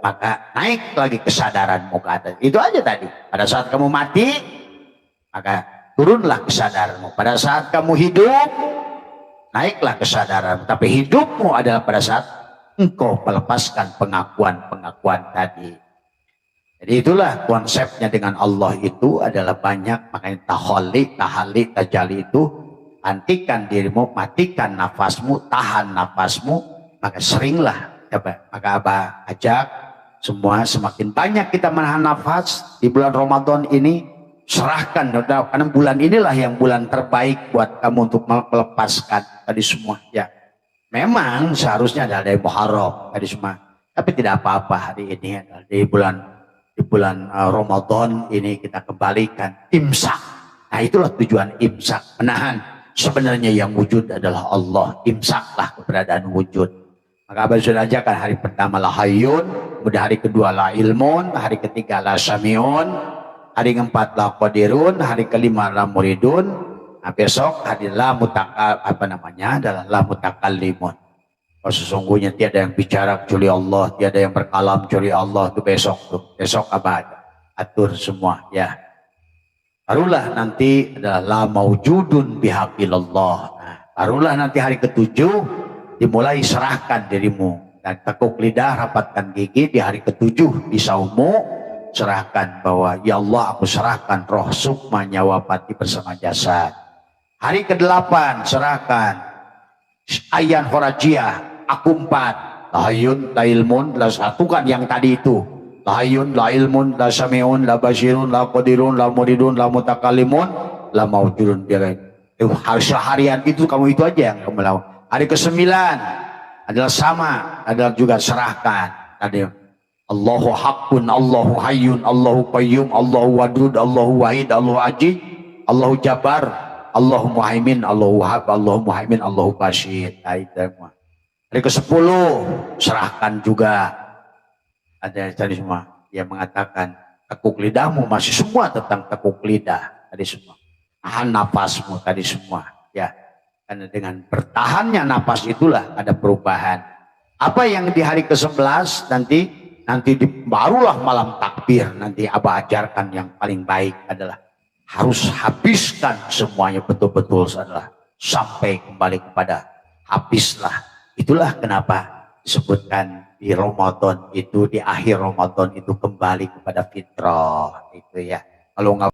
maka naik lagi kesadaranmu ke atas. Itu aja tadi. Pada saat kamu mati, maka turunlah kesadaranmu. Pada saat kamu hidup, naiklah kesadaranmu. Tapi hidupmu adalah pada saat engkau melepaskan pengakuan-pengakuan tadi. Jadi itulah konsepnya dengan Allah itu adalah banyak. Makanya tahali, tajali itu hentikan dirimu, matikan nafasmu, tahan nafasmu. Maka seringlah, maka Abah ajak semua semakin banyak kita menahan nafas di bulan Ramadan ini, serahkan, karena bulan inilah yang bulan terbaik buat kamu untuk melepaskan tadi semua. Ya, memang seharusnya ada dari Muharram tadi semua, tapi tidak apa-apa hari ini di bulan Ramadan ini kita kembalikan imsak. Nah itulah tujuan imsak, menahan. Sebenarnya yang wujud adalah Allah. Imsaklah keberadaan wujud. Maka Abah sudah ajarkan hari pertama la hayyun, kemudian hari kedua la ilmun, hari ketiga la samiun, hari keempat la qadirun, hari kelima la muridun. Nah, besok hari la adalah la mutakallimun. Oh, sesungguhnya tiada yang bicara kecuali Allah, tiada yang berkalam kecuali Allah. Itu besok tuh. Besok Abah atur semua ya. Barulah nanti adalah la maujudun bihaqillallah. Nah, barulah nanti hari ketujuh dimulai serahkan dirimu dan tekuk lidah, rapatkan gigi. Di hari ketujuh di saumu serahkan bahwa ya Allah aku serahkan roh, sukma, nyawa, pati bersama jasad. Hari ke-8 serahkan ayan horajiah, aku 4 lahayun, la ilmun, la satukan yang tadi itu lahayun, la ilmun, la samiun, la basirun, la qadirun, la muridun, la mutakalimun, la maujudun. Harian itu kamu itu aja yang kamu lakukan. Hari ke-9 adalah sama, adalah juga serahkan tadi Allahu haqqun, Allahu hayyun, Allahu qayyum, Allahu wadud, Allahu wahid, Allahu ajid, Allahu jabar, Allahu muhaimin, Allahu wahab, Allahu muhaimin, Allahu basyid. Hari ke-10 serahkan juga. Ada tadi semua yang mengatakan tekuk lidahmu, masih semua tentang tekuk lidah tadi semua. Tahan nafasmu tadi semua ya. Karena dengan bertahannya napas itulah ada perubahan. Apa yang di hari ke-11 nanti barulah malam takbir. Nanti Abah ajarkan yang paling baik adalah harus habiskan semuanya betul-betul adalah sampai kembali kepada habislah. Itulah kenapa disebutkan di Ramadan itu, di akhir Ramadan itu kembali kepada fitrah itu ya. Kalau nggak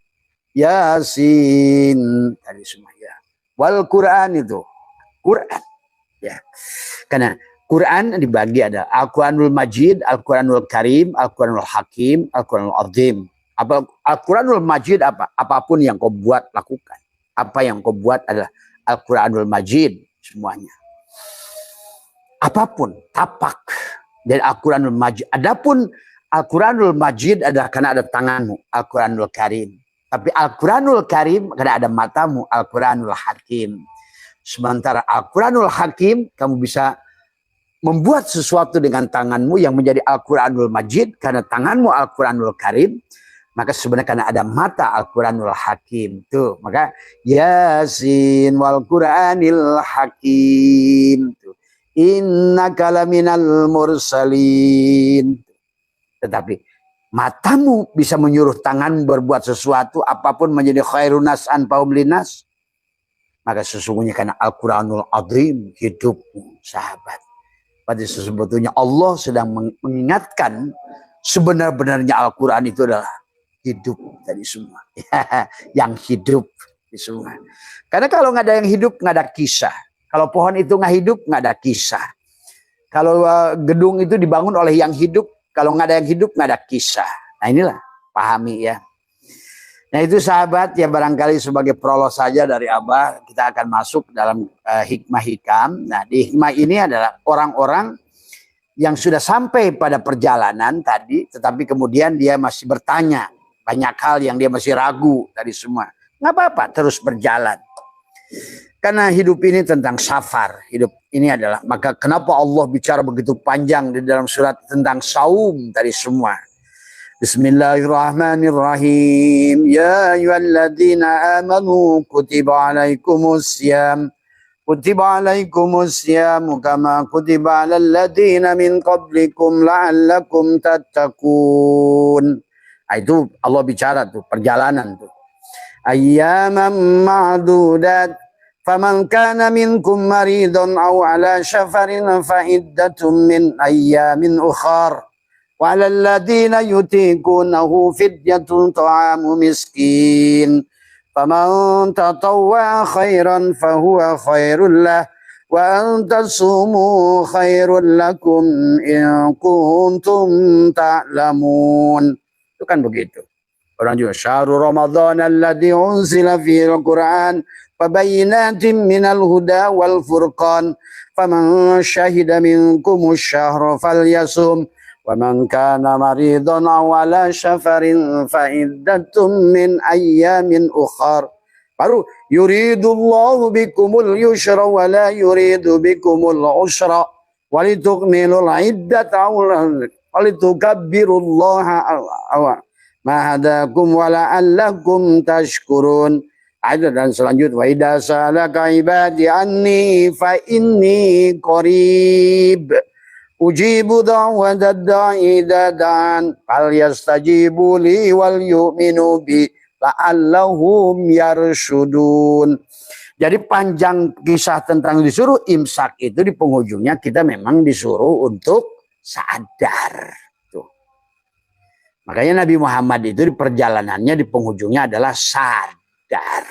Yasin tadi semua ya. Wal Quran itu Quran ya, karena Quran dibagi ada Al-Quranul Majid, Al-Quranul Karim, Al-Quranul Hakim, Al-Quranul Azim. Al-Quranul Majid apapun yang kau buat lakukan, apa yang kau buat adalah Al-Quranul Majid semuanya, apapun tapak dari Al-Quranul Majid. Adapun Al-Quranul Majid adalah karena ada tanganmu, Al-Quranul Karim. Tapi Al-Quranul Karim karena ada matamu, Al-Quranul Hakim. Sementara Al-Quranul Hakim kamu bisa membuat sesuatu dengan tanganmu yang menjadi Al-Quranul Majid karena tanganmu Al-Quranul Karim. Maka sebenarnya karena ada mata Al-Quranul Hakim. Tuh, maka Yasin wal Quranil Hakim. Innaka laminal mursalin. Tetapi matamu bisa menyuruh tangan berbuat sesuatu apapun menjadi khairun nas anfa'um linnas. Maka sesungguhnya karena Al-Quranul Azim hidupmu sahabat. Pada sebetulnya Allah sedang mengingatkan sebenar-benarnya Al-Quran itu adalah hidup tadi semua. Yang hidup di semua. Karena kalau nggak ada yang hidup nggak ada kisah. Kalau pohon itu nggak hidup nggak ada kisah. Kalau gedung itu dibangun oleh yang hidup, kalau nggak ada yang hidup, nggak ada kisah. Nah inilah, pahami ya. Nah itu sahabat, ya barangkali sebagai prolog saja dari Abah, kita akan masuk dalam hikmah hikam. Nah di hikmah ini adalah orang-orang yang sudah sampai pada perjalanan tadi, tetapi kemudian dia masih bertanya. Banyak hal yang dia masih ragu tadi semua. Nggak apa-apa, terus berjalan. Karena hidup ini tentang safar. Hidup ini adalah, maka kenapa Allah bicara begitu panjang di dalam surat tentang saum tadi semua. Bismillahirrahmanirrahim. Ya ayyuhalladzina amanu kutiba alaikumussyam. Kutiba alaikumussyam kama kutiba alal ladzina min qablikum la'allakum tattaqun. Nah, itu Allah bicara tuh perjalanan tuh. ayyaman ma'dudat. Faman kana minkum maridun aw ala safarin fa iddatun min ayyamin ukhar. Wa 'alal ladzina yutiqunahu fidyatun ta'amu miskin. Faman tatawwa khairan fahuwa khairul lah. Wa antasumu khairul lakum in kuntum ta'lamun. Itu kan begitu. Orang juga syahrul ramadhan alladzi unzila fihil Qur'an fabayyinatin minal huda wal furqan faman syahida minkumus syahra falyasum wa man kana maridan aw ala safarin fa iddatun min ayyamin ukhar. Baru yuridullahu bikumul yusra wa la yuridu bikumul usra walitukmilul iddata walitukabbirullaha ma hadakum wa la'allakum tashkurun. Ada dan selanjutnya wa idza salaka ibadi anni fa inni qarib ujibu da'watad da'i dadan fal yastajibu li wal yu'minu bi la'allahum yarshudun. Jadi panjang kisah tentang disuruh imsak itu di penghujungnya kita memang disuruh untuk sadar. Tuh. Makanya Nabi Muhammad itu di perjalanannya di penghujungnya adalah sadar.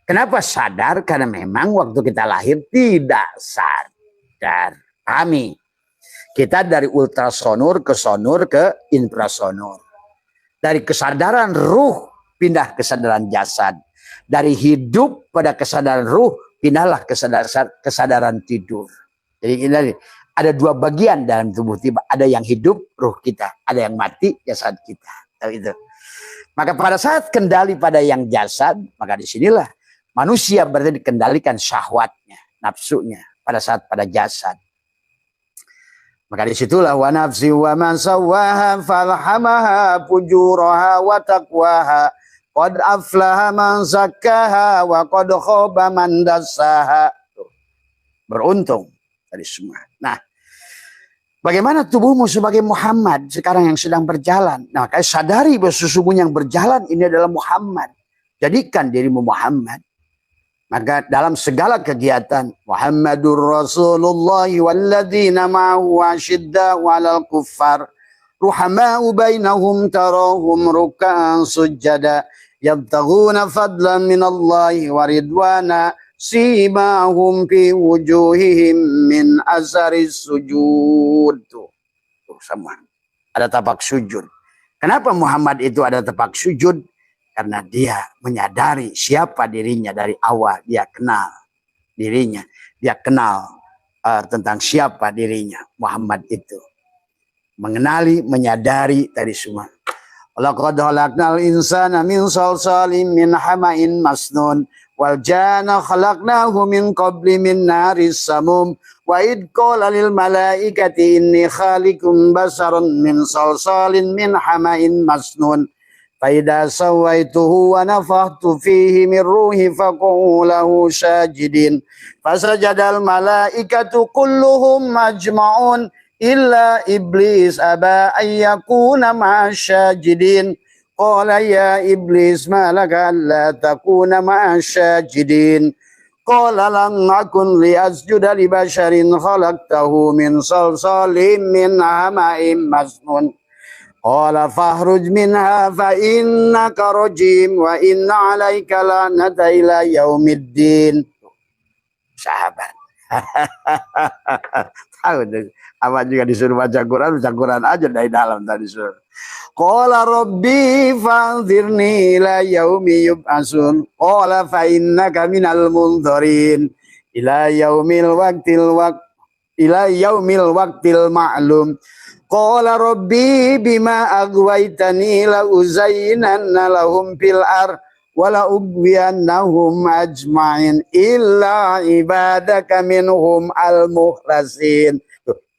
Kenapa sadar? Karena memang waktu kita lahir tidak sadar. Kami. Kita dari ultrasonur ke sonur ke infrasonur. Dari kesadaran ruh pindah kesadaran jasad. Dari hidup pada kesadaran ruh pindahlah kesadaran tidur. Jadi ini ada dua bagian dalam tubuh kita. Ada yang hidup ruh kita. Ada yang mati jasad kita. Itu. Maka pada saat kendali pada yang jasad, maka disinilah manusia berarti dikendalikan syahwatnya, nafsunya pada saat pada jasad. Maka disitulah wa nafsi wa man sawwaha falhamaha fujuraha wa taqwaha qad aflaha man zakkaha wa qad khaba man dassaha. Beruntung tadi semua. Nah, bagaimana tubuhmu sebagai Muhammad sekarang yang sedang berjalan? Nah, kayak sadari bahwa sesungguhnya yang berjalan ini adalah Muhammad. Jadikan dirimu Muhammad. Maka dalam segala kegiatan Muhammadur Rasulullah walladzina ma'ahu asyidda'u 'alal kuffar ruhama'u bainahum tarahum ruk'an sujada yabtaghuna fadlan minallahi wa ridwana simahum fi wujuhihim min asaris sujud. Tuh sama. Ada tapak sujud. Kenapa Muhammad itu ada tapak sujud? Karena dia menyadari siapa dirinya dari awal. Dia kenal dirinya. Dia kenal tentang siapa dirinya. Muhammad itu. Mengenali, menyadari tadi semua. Laqad khalaqnal insana min salsalin min hama'in masnun. Wal jana khalaqnahu min qabli min naris samum. Wa id qala lil malaikati inni khaliqum basaran min salsalin min hama'in masnun. Faida sawaituhu wa nafakhtu fihi min ruhi faqa'u lahu sajidin. Fasajadal malaikatu kulluhum majma'un illa iblis aba ayyakuna ma'asyajidin. Qala ya iblis ma laka alla takuna ma'asyajidin. Qala lam akun liasjuda li basharin khalaqtahu min salsalin min hama'in masnun. Qala fahruj minha fa innaka rajim wa inna 'alaika la'nata ila yaumiddin. Sahabat. Tahu apa juga disuruh baca Quran aja dari dalam tadi suruh. Qala rabbi fa'dhirni ila yaumi yub'asun. Qala fa innaka minal mundzirin ila yaumil waqtil ma'lum. Qala rabbi bima aghwaytani la uzayyinanna lahum fil ardh wa la ughwiyannahum ajma'in illa ibadaka minhum al-mukhlasin.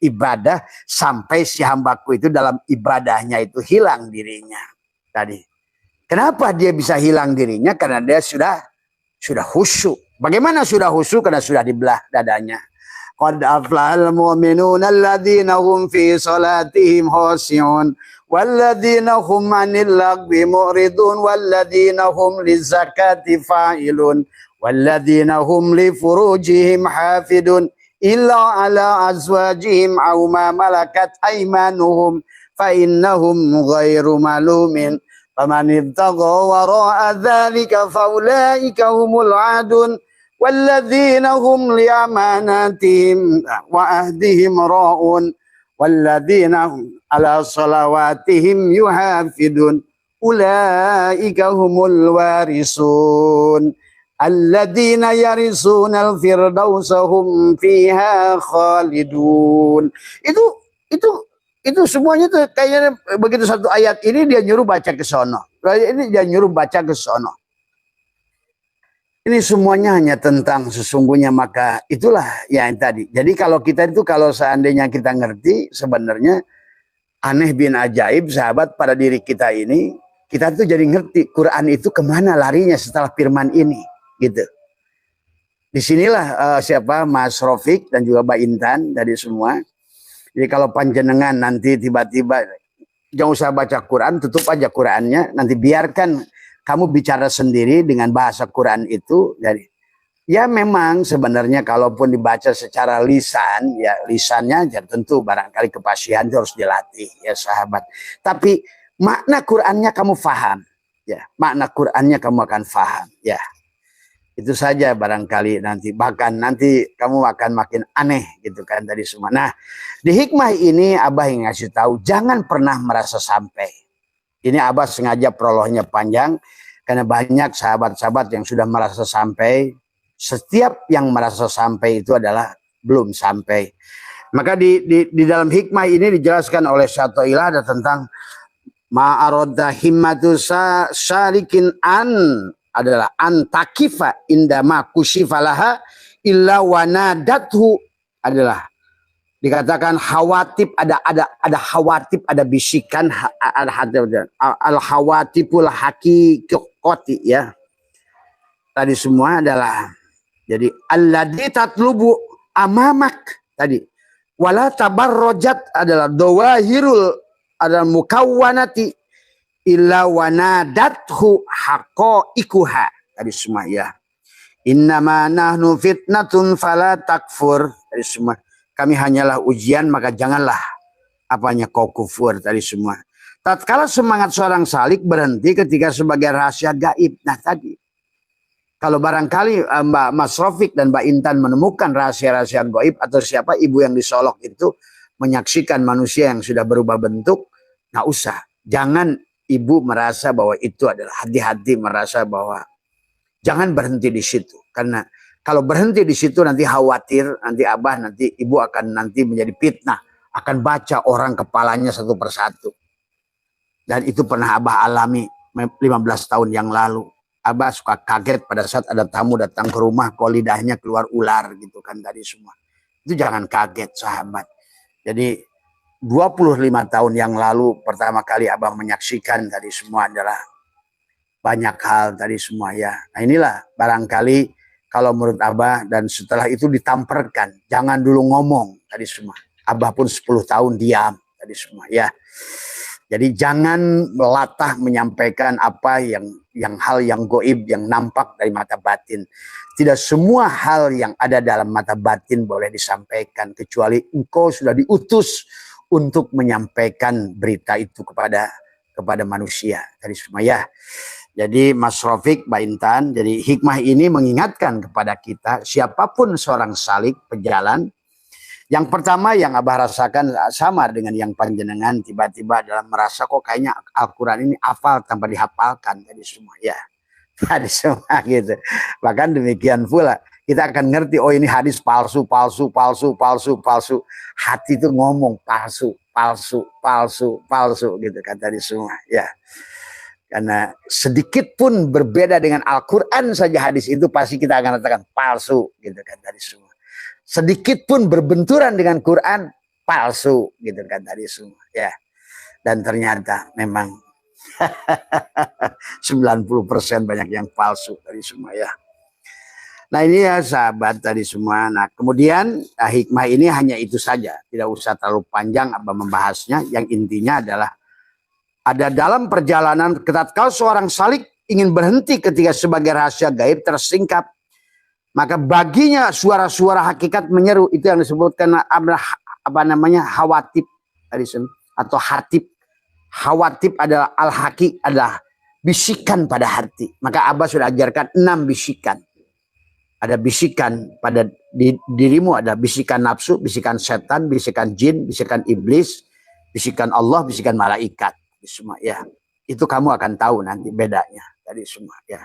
Ibadah sampai si hambaku itu dalam ibadahnya itu hilang dirinya. Tadi. Kenapa dia bisa hilang dirinya? Karena dia sudah khusyuk. Bagaimana sudah khusyuk? Karena sudah dibelah dadanya. Qad aflahal mu'minuna alladzina hum fi salatihim khashi'un walladzina hum 'anil lagwi mu'ridun walladzina hum lizakati fa'ilun walladzina hum li furujihim hafidun illa ala azwajihim aw ma malakat aymanuhum fa innahum ghairu malumin faman ibtagha wara'a dzalika faulaika humul 'adun walladzina hum li amanatihim wa ahdihim ra'un walladzina hum ala salawatihim yuhafidun ulaika humul warisun alladzina yarisuna al-firdausa hum fiha khalidun. Itu semuanya tuh kayaknya begitu satu ayat ini dia nyuruh baca ke sono. Ini dia nyuruh baca ke sono. Ini semuanya hanya tentang sesungguhnya, maka itulah yang tadi. Jadi kalau kita itu kalau seandainya kita ngerti sebenarnya aneh bin ajaib sahabat pada diri kita ini, kita tuh jadi ngerti Quran itu kemana larinya setelah firman ini. Gitu. Disinilah siapa Mas Rofik dan juga Mbak Intan dari semua. Jadi kalau panjenengan nanti tiba-tiba jangan usah baca Quran, tutup aja Qurannya, nanti biarkan kamu bicara sendiri dengan bahasa Quran itu. Jadi ya memang sebenarnya kalaupun dibaca secara lisan, ya lisannya ya tentu barangkali kepasihan itu harus dilatih ya sahabat. Tapi makna Qurannya kamu faham, ya makna Qurannya kamu akan faham, ya. Itu saja barangkali nanti, bahkan nanti kamu akan makin aneh gitu kan tadi semua. Nah di hikmah ini Abah yang ngasih tahu jangan pernah merasa sampai. Ini Abah sengaja prolognya panjang karena banyak sahabat-sahabat yang sudah merasa sampai. Setiap yang merasa sampai itu adalah belum sampai. Maka di dalam hikmah ini dijelaskan oleh Syatoilah ada tentang ma'arodda himmatu syarikin an adalah antakifa indama kusifalaha illa wanadathu, adalah dikatakan khawatib, ada khawatib, ada bisikan, ada al khawatibul haqiqati ya. Tadi semua adalah jadi alladzi tatlubu amamak tadi wala tabarrojat adalah dawahirul adalah mukawwanati illa wanadathu haqa'iquha tadi semua ya. Innama nahnu fitnatun fala takfur tadi semua. Kami hanyalah ujian maka janganlah apanya kau kufur tadi semua. Tatkala semangat seorang salik berhenti ketika sebagai rahasia gaib. Nah tadi kalau barangkali Mbak Mas Rofik dan Mbak Intan menemukan rahasia-rahasia gaib atau siapa ibu yang disolok itu menyaksikan manusia yang sudah berubah bentuk, nggak usah. Jangan ibu merasa bahwa itu adalah, hati-hati merasa bahwa jangan berhenti di situ. Karena kalau berhenti di situ nanti khawatir, nanti Abah, nanti ibu akan nanti menjadi fitnah. Akan baca orang kepalanya satu persatu. Dan itu pernah Abah alami 15 tahun yang lalu. Abah suka kaget pada saat ada tamu datang ke rumah, kok lidahnya keluar ular gitu kan tadi semua. Itu jangan kaget sahabat. Jadi 25 tahun yang lalu pertama kali Abah menyaksikan tadi semua adalah banyak hal tadi semua ya. Nah inilah barangkali kalau menurut Abah, dan setelah itu ditamperkan. Jangan dulu ngomong tadi semua. Abah pun 10 tahun diam tadi semua ya. Jadi jangan melatah menyampaikan apa yang hal yang goib yang nampak dari mata batin. Tidak semua hal yang ada dalam mata batin boleh disampaikan kecuali engkau sudah diutus untuk menyampaikan berita itu kepada manusia tadi semua ya. Jadi Mas Rofik, Mbak Intan, jadi hikmah ini mengingatkan kepada kita siapapun seorang salik pejalan. Yang pertama yang Abah rasakan sama dengan yang panjenengan, tiba-tiba dalam merasa kok kayaknya Al-Quran ini hafal tanpa dihafalkan tadi semua ya. Tadi semua gitu. Bahkan demikian pula kita akan ngerti, oh ini hadis palsu. Hati itu ngomong palsu gitu kan tadi semua ya. Karena sedikit pun berbeda dengan Al-Quran saja hadis itu pasti kita akan katakan palsu gitu kan tadi semua. Sedikit pun berbenturan dengan Quran palsu gitu kan tadi semua ya. Dan ternyata memang 90% banyak yang palsu tadi semua ya. Nah ini ya sahabat tadi semua. Nah kemudian hikmah ini hanya itu saja. Tidak usah terlalu panjang apa membahasnya. Yang intinya adalah ada dalam perjalanan ketika seorang salik ingin berhenti ketika sebagai rahasia gaib tersingkap. Maka baginya suara-suara hakikat menyeru. Itu yang disebutkan apa namanya hawatib tadi atau hatib. Hawatib adalah al-haqi, adalah bisikan pada hati. Maka Abah sudah ajarkan 6 bisikan. Ada bisikan pada dirimu, ada bisikan nafsu, bisikan setan, bisikan jin, bisikan iblis, bisikan Allah, bisikan malaikat. Semua ya. Itu kamu akan tahu nanti bedanya dari semua ya.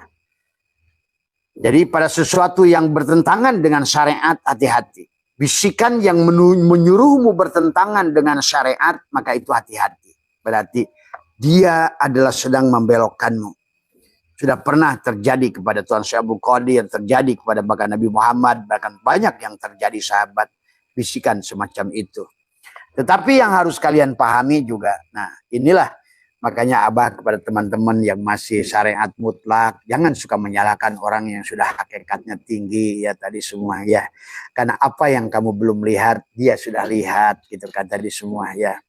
Jadi pada sesuatu yang bertentangan dengan syariat hati-hati. Bisikan yang menyuruhmu bertentangan dengan syariat, maka itu hati-hati. Berarti dia adalah sedang membelokkanmu. Sudah pernah terjadi kepada Tuan Syekh Abdul Qadir, terjadi kepada bahkan Nabi Muhammad, bahkan banyak yang terjadi sahabat, bisikan semacam itu. Tetapi yang harus kalian pahami juga, nah inilah makanya Abah kepada teman-teman yang masih syariat mutlak, jangan suka menyalahkan orang yang sudah hakikatnya tinggi ya tadi semua ya. Karena apa yang kamu belum lihat, dia sudah lihat gitu kan tadi semua ya.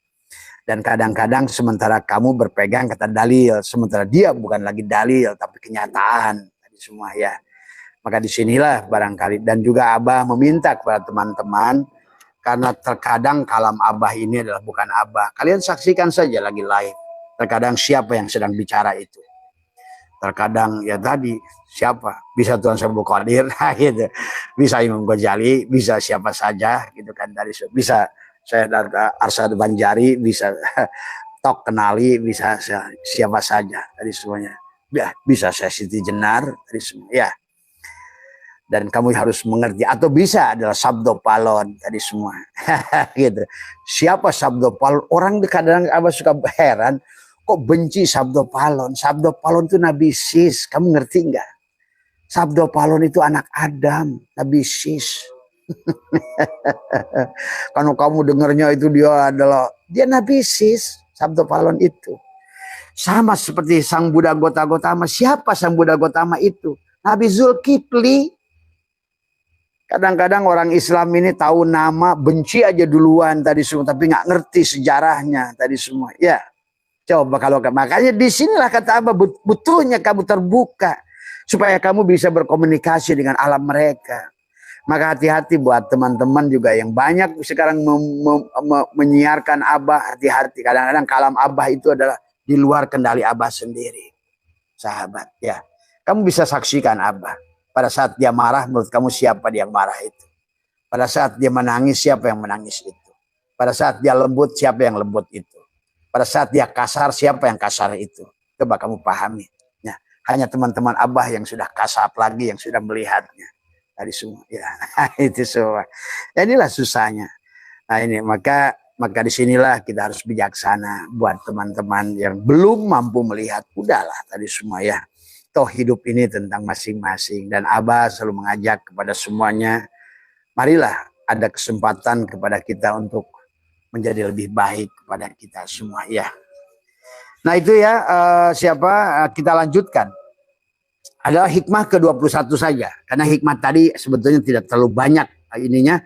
Dan kadang-kadang sementara kamu berpegang kata dalil, sementara dia bukan lagi dalil tapi kenyataan tadi semua ya. Maka disinilah barangkali dan juga Abah meminta kepada teman-teman karena terkadang kalam Abah ini adalah bukan Abah. Kalian saksikan saja lagi live. Terkadang siapa yang sedang bicara itu. Terkadang ya tadi siapa? Bisa Tuan Syekh Abdul Qadir gitu. Bisa Imam Ghazali, bisa siapa saja gitu kan dari bisa saya Arsyad Banjari, bisa Tok Kenali, bisa siapa saja dari semuanya. Ya, bisa saya Siti Jenar dari semua. Ya. Dan kamu harus mengerti atau bisa adalah Sabdo Palon tadi semua. Gitu. Siapa Sabdo Palon? Orang kadang Abah suka heran kok benci Sabdo Palon. Sabdo Palon itu Nabi Sis. Kamu ngerti enggak? Sabdo Palon itu anak Adam, Nabi Sis. Kalau kamu dengarnya itu dia Nabi Sis, Sabdo Palon itu. Sama seperti Sang Buddha Gotama. Siapa Sang Buddha Gotama itu? Nabi Zulkifli. Kadang-kadang orang Islam ini tahu nama, benci aja duluan tadi semua, tapi nggak ngerti sejarahnya tadi semua. Ya, coba kalau makanya disinilah kata Abah betulnya kamu terbuka supaya kamu bisa berkomunikasi dengan alam mereka. Maka hati-hati buat teman-teman juga yang banyak sekarang menyiarkan Abah, hati-hati. Kadang-kadang kalam Abah itu adalah di luar kendali Abah sendiri. Sahabat, ya. Kamu bisa saksikan Abah. Pada saat dia marah, menurut kamu siapa yang marah itu? Pada saat dia menangis, siapa yang menangis itu? Pada saat dia lembut, siapa yang lembut itu? Pada saat dia kasar, siapa yang kasar itu? Coba kamu pahami. Ya, hanya teman-teman Abah yang sudah kasar lagi, yang sudah melihatnya. Tadi semua ya itu semua. Ya, inilah susahnya. Nah ini maka disinilah kita harus bijaksana buat teman-teman yang belum mampu melihat. Udahlah tadi semua ya. Toh hidup ini tentang masing-masing dan Abah selalu mengajak kepada semuanya. Marilah ada kesempatan kepada kita untuk menjadi lebih baik kepada kita semua ya. Nah itu ya kita lanjutkan. Adalah hikmah ke-21 saja. Karena hikmah tadi sebetulnya tidak terlalu banyak ininya.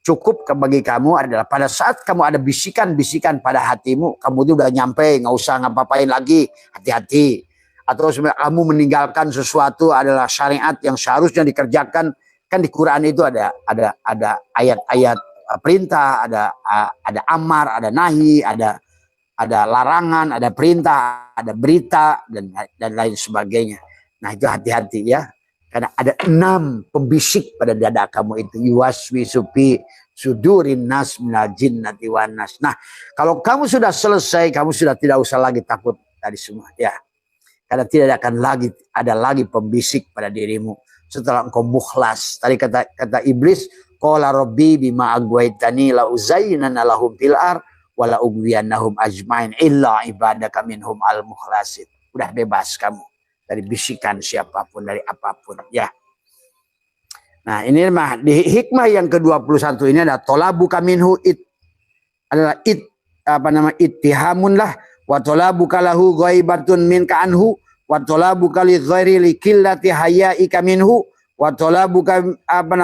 Cukup bagi kamu adalah pada saat kamu ada bisikan-bisikan pada hatimu, kamu itu udah nyampe, nggak usah ngapa-ngapain lagi, hati-hati. Atau sebenarnya kamu meninggalkan sesuatu adalah syariat yang seharusnya dikerjakan. Kan di Quran itu ada ayat-ayat perintah, ada amar, ada nahi, ada larangan, ada perintah, ada berita dan lain sebagainya. Nah itu hati-hati ya. Karena ada 6 pembisik pada dada kamu itu. Yuwaswisu fi sudurin nas minal jinnati wan nas. Nah kalau kamu sudah selesai, kamu sudah tidak usah lagi takut tadi semua ya. Karena tidak akan ada lagi pembisik pada dirimu. Setelah engkau mukhlas. Tadi kata iblis. Qala rabbi bima agwaitani la uzayyinana lahum fil ar. Wa la ugwiyannahum ajmain. Illa ibadaka minhum al mukhlasin. Udah bebas kamu. Dari bisikan siapapun, dari apapun ya. Nah ini mah di hikmah yang ke-21 ini ada tolabuka minhu adalah ittihamun lah wa tolabuka lahu ghaibatun minka anhu wa tolabuka li ghairi li qillati hayaika minhu wa talabuka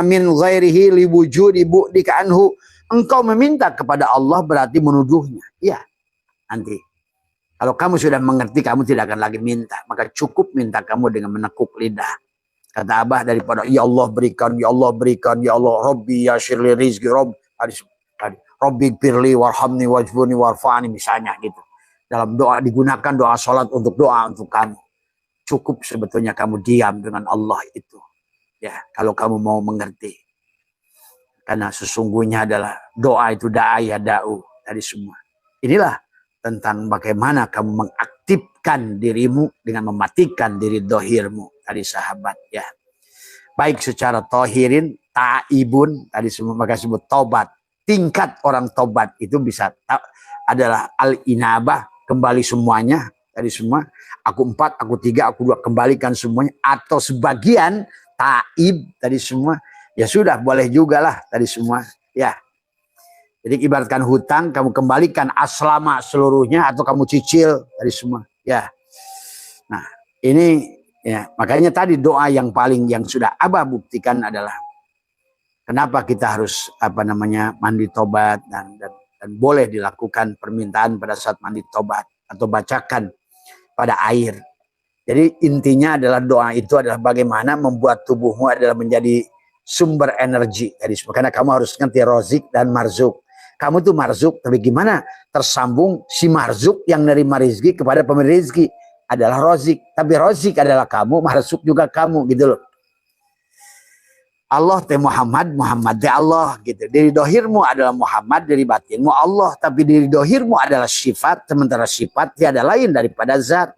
min ghairihi li wujudi bu'dika anhu. Engkau meminta kepada Allah berarti menuduhnya. Iya. Nanti kalau kamu sudah mengerti, kamu tidak akan lagi minta. Maka cukup minta kamu dengan menekuk lidah. Kata Abah, daripada ya Allah berikan, ya Allah berikan, ya Allah Rabbi ya syirli rizki Rabb, Rabbi pirli warhamni wajbuni warfa'ani, misalnya gitu. Dalam doa digunakan doa sholat untuk doa untuk kamu. Cukup sebetulnya kamu diam dengan Allah itu. Ya, kalau kamu mau mengerti. Karena sesungguhnya adalah doa itu da'aya da'u dari semua. Inilah tentang bagaimana kamu mengaktifkan dirimu dengan mematikan diri dohirmu tadi sahabat ya. Baik secara tohirin, ta'ibun tadi semua maka sebut tobat. Tingkat orang tobat itu bisa adalah al-inabah, kembali semuanya tadi semua. Aku 4, aku 3, aku 2, kembalikan semuanya. Atau sebagian ta'ib tadi semua. Ya sudah boleh juga lah tadi semua ya. Jadi ibaratkan hutang, kamu kembalikan aslama seluruhnya atau kamu cicil dari semua. Ya. Nah, ini ya, makanya tadi doa yang paling yang sudah Abah buktikan adalah kenapa kita harus mandi tobat dan boleh dilakukan permintaan pada saat mandi tobat atau bacakan pada air. Jadi intinya adalah doa itu adalah bagaimana membuat tubuhmu adalah menjadi sumber energi tadi semua. Karena kamu harus ngerti rozik dan marzuk. Kamu tuh marzuk, tapi gimana tersambung si marzuk yang nerima rezeki kepada pemberi rezeki adalah rozik. Tapi rozik adalah kamu, marzuk juga kamu gitu loh. Allah teh Muhammad, Muhammad teh Allah gitu. Diri dohirmu adalah Muhammad, diri batinmu Allah. Tapi diri dohirmu adalah sifat, sementara sifat tiada lain daripada zat.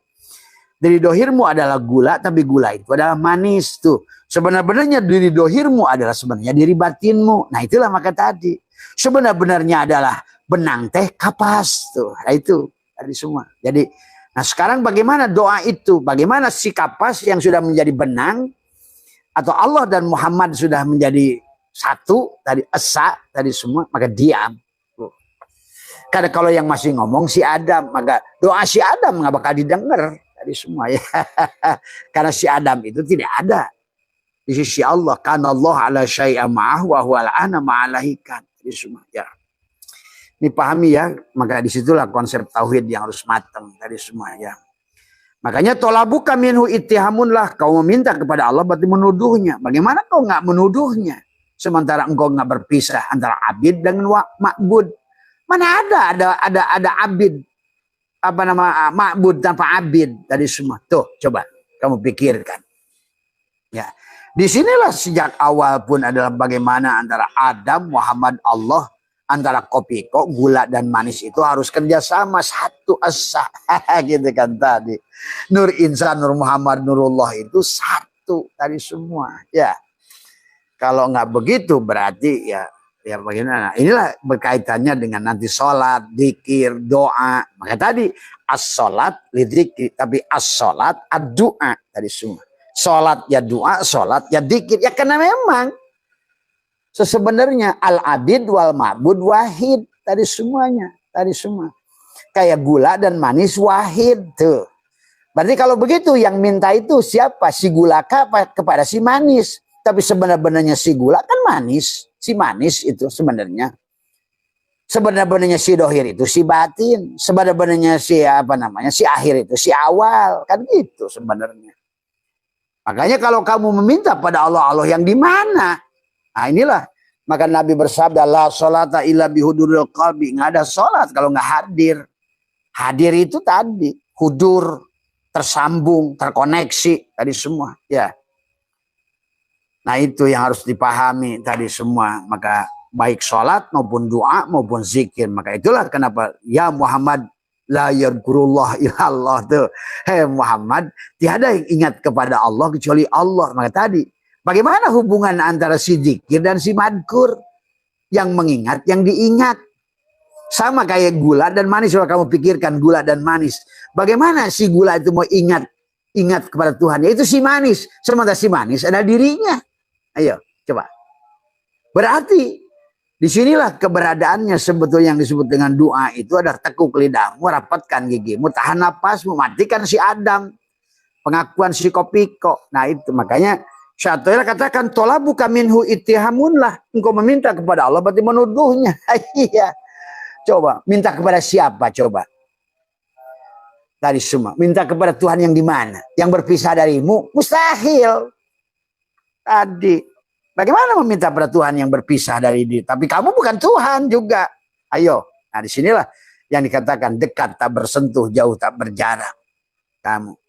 Diri dohirmu adalah gula, tapi gula itu adalah manis tuh. Sebenarnya diri dohirmu adalah sebenarnya diri batinmu. Nah itulah maka tadi. Sebenarnya adalah benang teh kapas tuh. Nah itu tadi semua. Jadi, nah sekarang bagaimana doa itu? Bagaimana si kapas yang sudah menjadi benang atau Allah dan Muhammad sudah menjadi satu tadi esa tadi semua, maka diam. Tuh. Karena kalau yang masih ngomong si Adam, maka doa si Adam nggak bakal didengar tadi semua ya. Karena si Adam itu tidak ada di sisi Allah. Karena Allah ala syai'a ma'ahu wa huwa al-ana ma'alahikan. Jadi semua ya. Ini pahami ya, maka disitulah konsep tauhid yang harus matang dari semua ya. Makanya tolabuka minhu ittihamun lah, kau meminta kepada Allah berarti menuduhnya. Bagaimana kau nggak menuduhnya? Sementara engkau nggak berpisah antara abid dengan ma'bud. Mana ada abid ma'bud tanpa abid tadi semua. Tuh coba kamu pikirkan. Ya. Disinilah sejak awal pun adalah bagaimana antara Adam, Muhammad, Allah, antara kopi kok, gula dan manis itu harus kerjasama satu asa gitu kan tadi. Nur Insan, Nur Muhammad, Nurullah itu satu tadi semua. Ya, kalau nggak begitu berarti ya bagaimana? Inilah berkaitannya dengan nanti sholat, dzikir, doa. Maka tadi as-sholat lidzikri, tapi as-sholat ad-du'a tadi semua. Sholat ya doa, sholat ya dzikir. Ya karena memang sebenarnya al-abid wal ma'bud wahid. Tadi semuanya. Tadi semua. Kayak gula dan manis wahid. Tuh. Berarti kalau begitu yang minta itu siapa? Si gula kepada si manis. Tapi sebenarnya si gula kan manis. Si manis itu sebenarnya. Sebenarnya si dohir itu si batin. Sebenarnya si si akhir itu si awal. Kan gitu sebenarnya. Makanya kalau kamu meminta pada Allah, Allah yang di mana? Nah inilah. Maka Nabi bersabda, la sholata illa bihuduril qalbi. Nggak ada sholat kalau nggak hadir. Hadir itu tadi. Hudur, tersambung, terkoneksi. Tadi semua. Ya. Nah itu yang harus dipahami tadi semua. Maka baik sholat maupun doa maupun zikir. Maka itulah kenapa. Ya Muhammad. La yadhkurullah illallah tuh. Hei Muhammad, tiada yang ingat kepada Allah kecuali Allah. Maka tadi, bagaimana hubungan antara si zikir dan si madkur? Yang mengingat, yang diingat. Sama kayak gula dan manis. Kalau kamu pikirkan gula dan manis. Bagaimana si gula itu mau ingat kepada Tuhan? Itu si manis. Sementara si manis ada dirinya. Ayo, coba. Berarti disinilah keberadaannya sebetulnya yang disebut dengan doa itu adalah tekuk lidahmu, rapatkan gigimu, tahan napasmu, matikan si Adam, pengakuan si Kopiko. Nah itu makanya Syaitan katakan tolabuka minhu ittihamun lah. Engkau meminta kepada Allah berarti menuduhnya. Iya. Coba minta kepada siapa coba? Dari semua. Minta kepada Tuhan yang di mana? Yang berpisah darimu? Mustahil. Tadi. Bagaimana meminta kepada Tuhan yang berpisah dari diri? Tapi kamu bukan Tuhan juga. Ayo. Nah disinilah yang dikatakan dekat tak bersentuh, jauh tak berjarak. Kamu.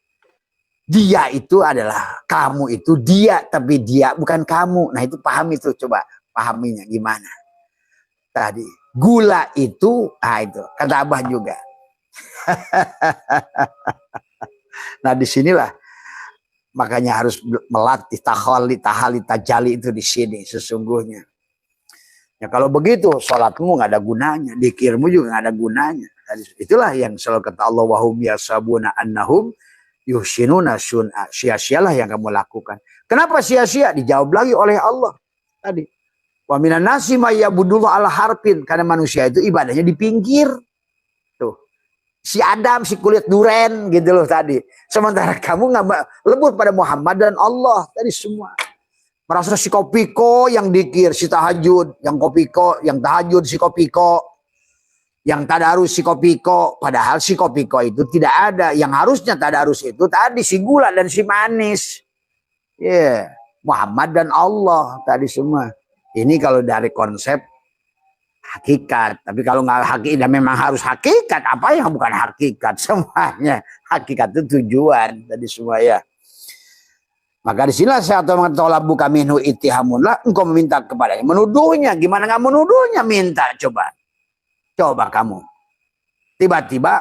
Dia itu adalah kamu itu dia, tapi dia bukan kamu. Nah itu paham itu, coba pahaminya gimana. Tadi gula itu, itu kata Abah juga. Nah disinilah makanya harus melatih tahali, tajali itu di sini sesungguhnya. Ya kalau begitu sholatmu nggak ada gunanya, dikirmu juga nggak ada gunanya. Itulah yang selalu kata Allah wahum yasabuna annahum yuhsinuna sun'a. Sia-sialah yang kamu lakukan. Kenapa sia-sia? Dijawab lagi oleh Allah tadi. Wa minan nasi may ya'budullah ala harfin, karena manusia itu ibadahnya di pinggir. Tuh. Si Adam si kulit duren gitu loh tadi. Sementara kamu nggak lebur pada Muhammad dan Allah tadi semua. Merasa si kopiko yang dikir, si tahajud, yang kopiko, yang tahajud si kopiko, yang tadarus si kopiko. Padahal si kopiko itu tidak ada. Yang harusnya tadarus itu tadi si gula dan si manis. Yeah. Muhammad dan Allah tadi semua. Ini kalau dari konsep hakikat. Tapi kalau nggak hakikat, memang harus hakikat. Apa yang bukan hakikat? Semuanya. Hakikat itu tujuan tadi semua ya. Maka disinilah saya tolak buka minhu ittihamunlah, engkau meminta kepadanya. Menuduhnya, gimana nggak menuduhnya? Minta, coba. Coba kamu. Tiba-tiba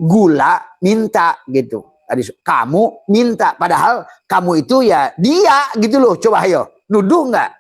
gula minta gitu. Tadi kamu minta, padahal kamu itu ya dia gitu loh. Coba ayo, nuduh nggak?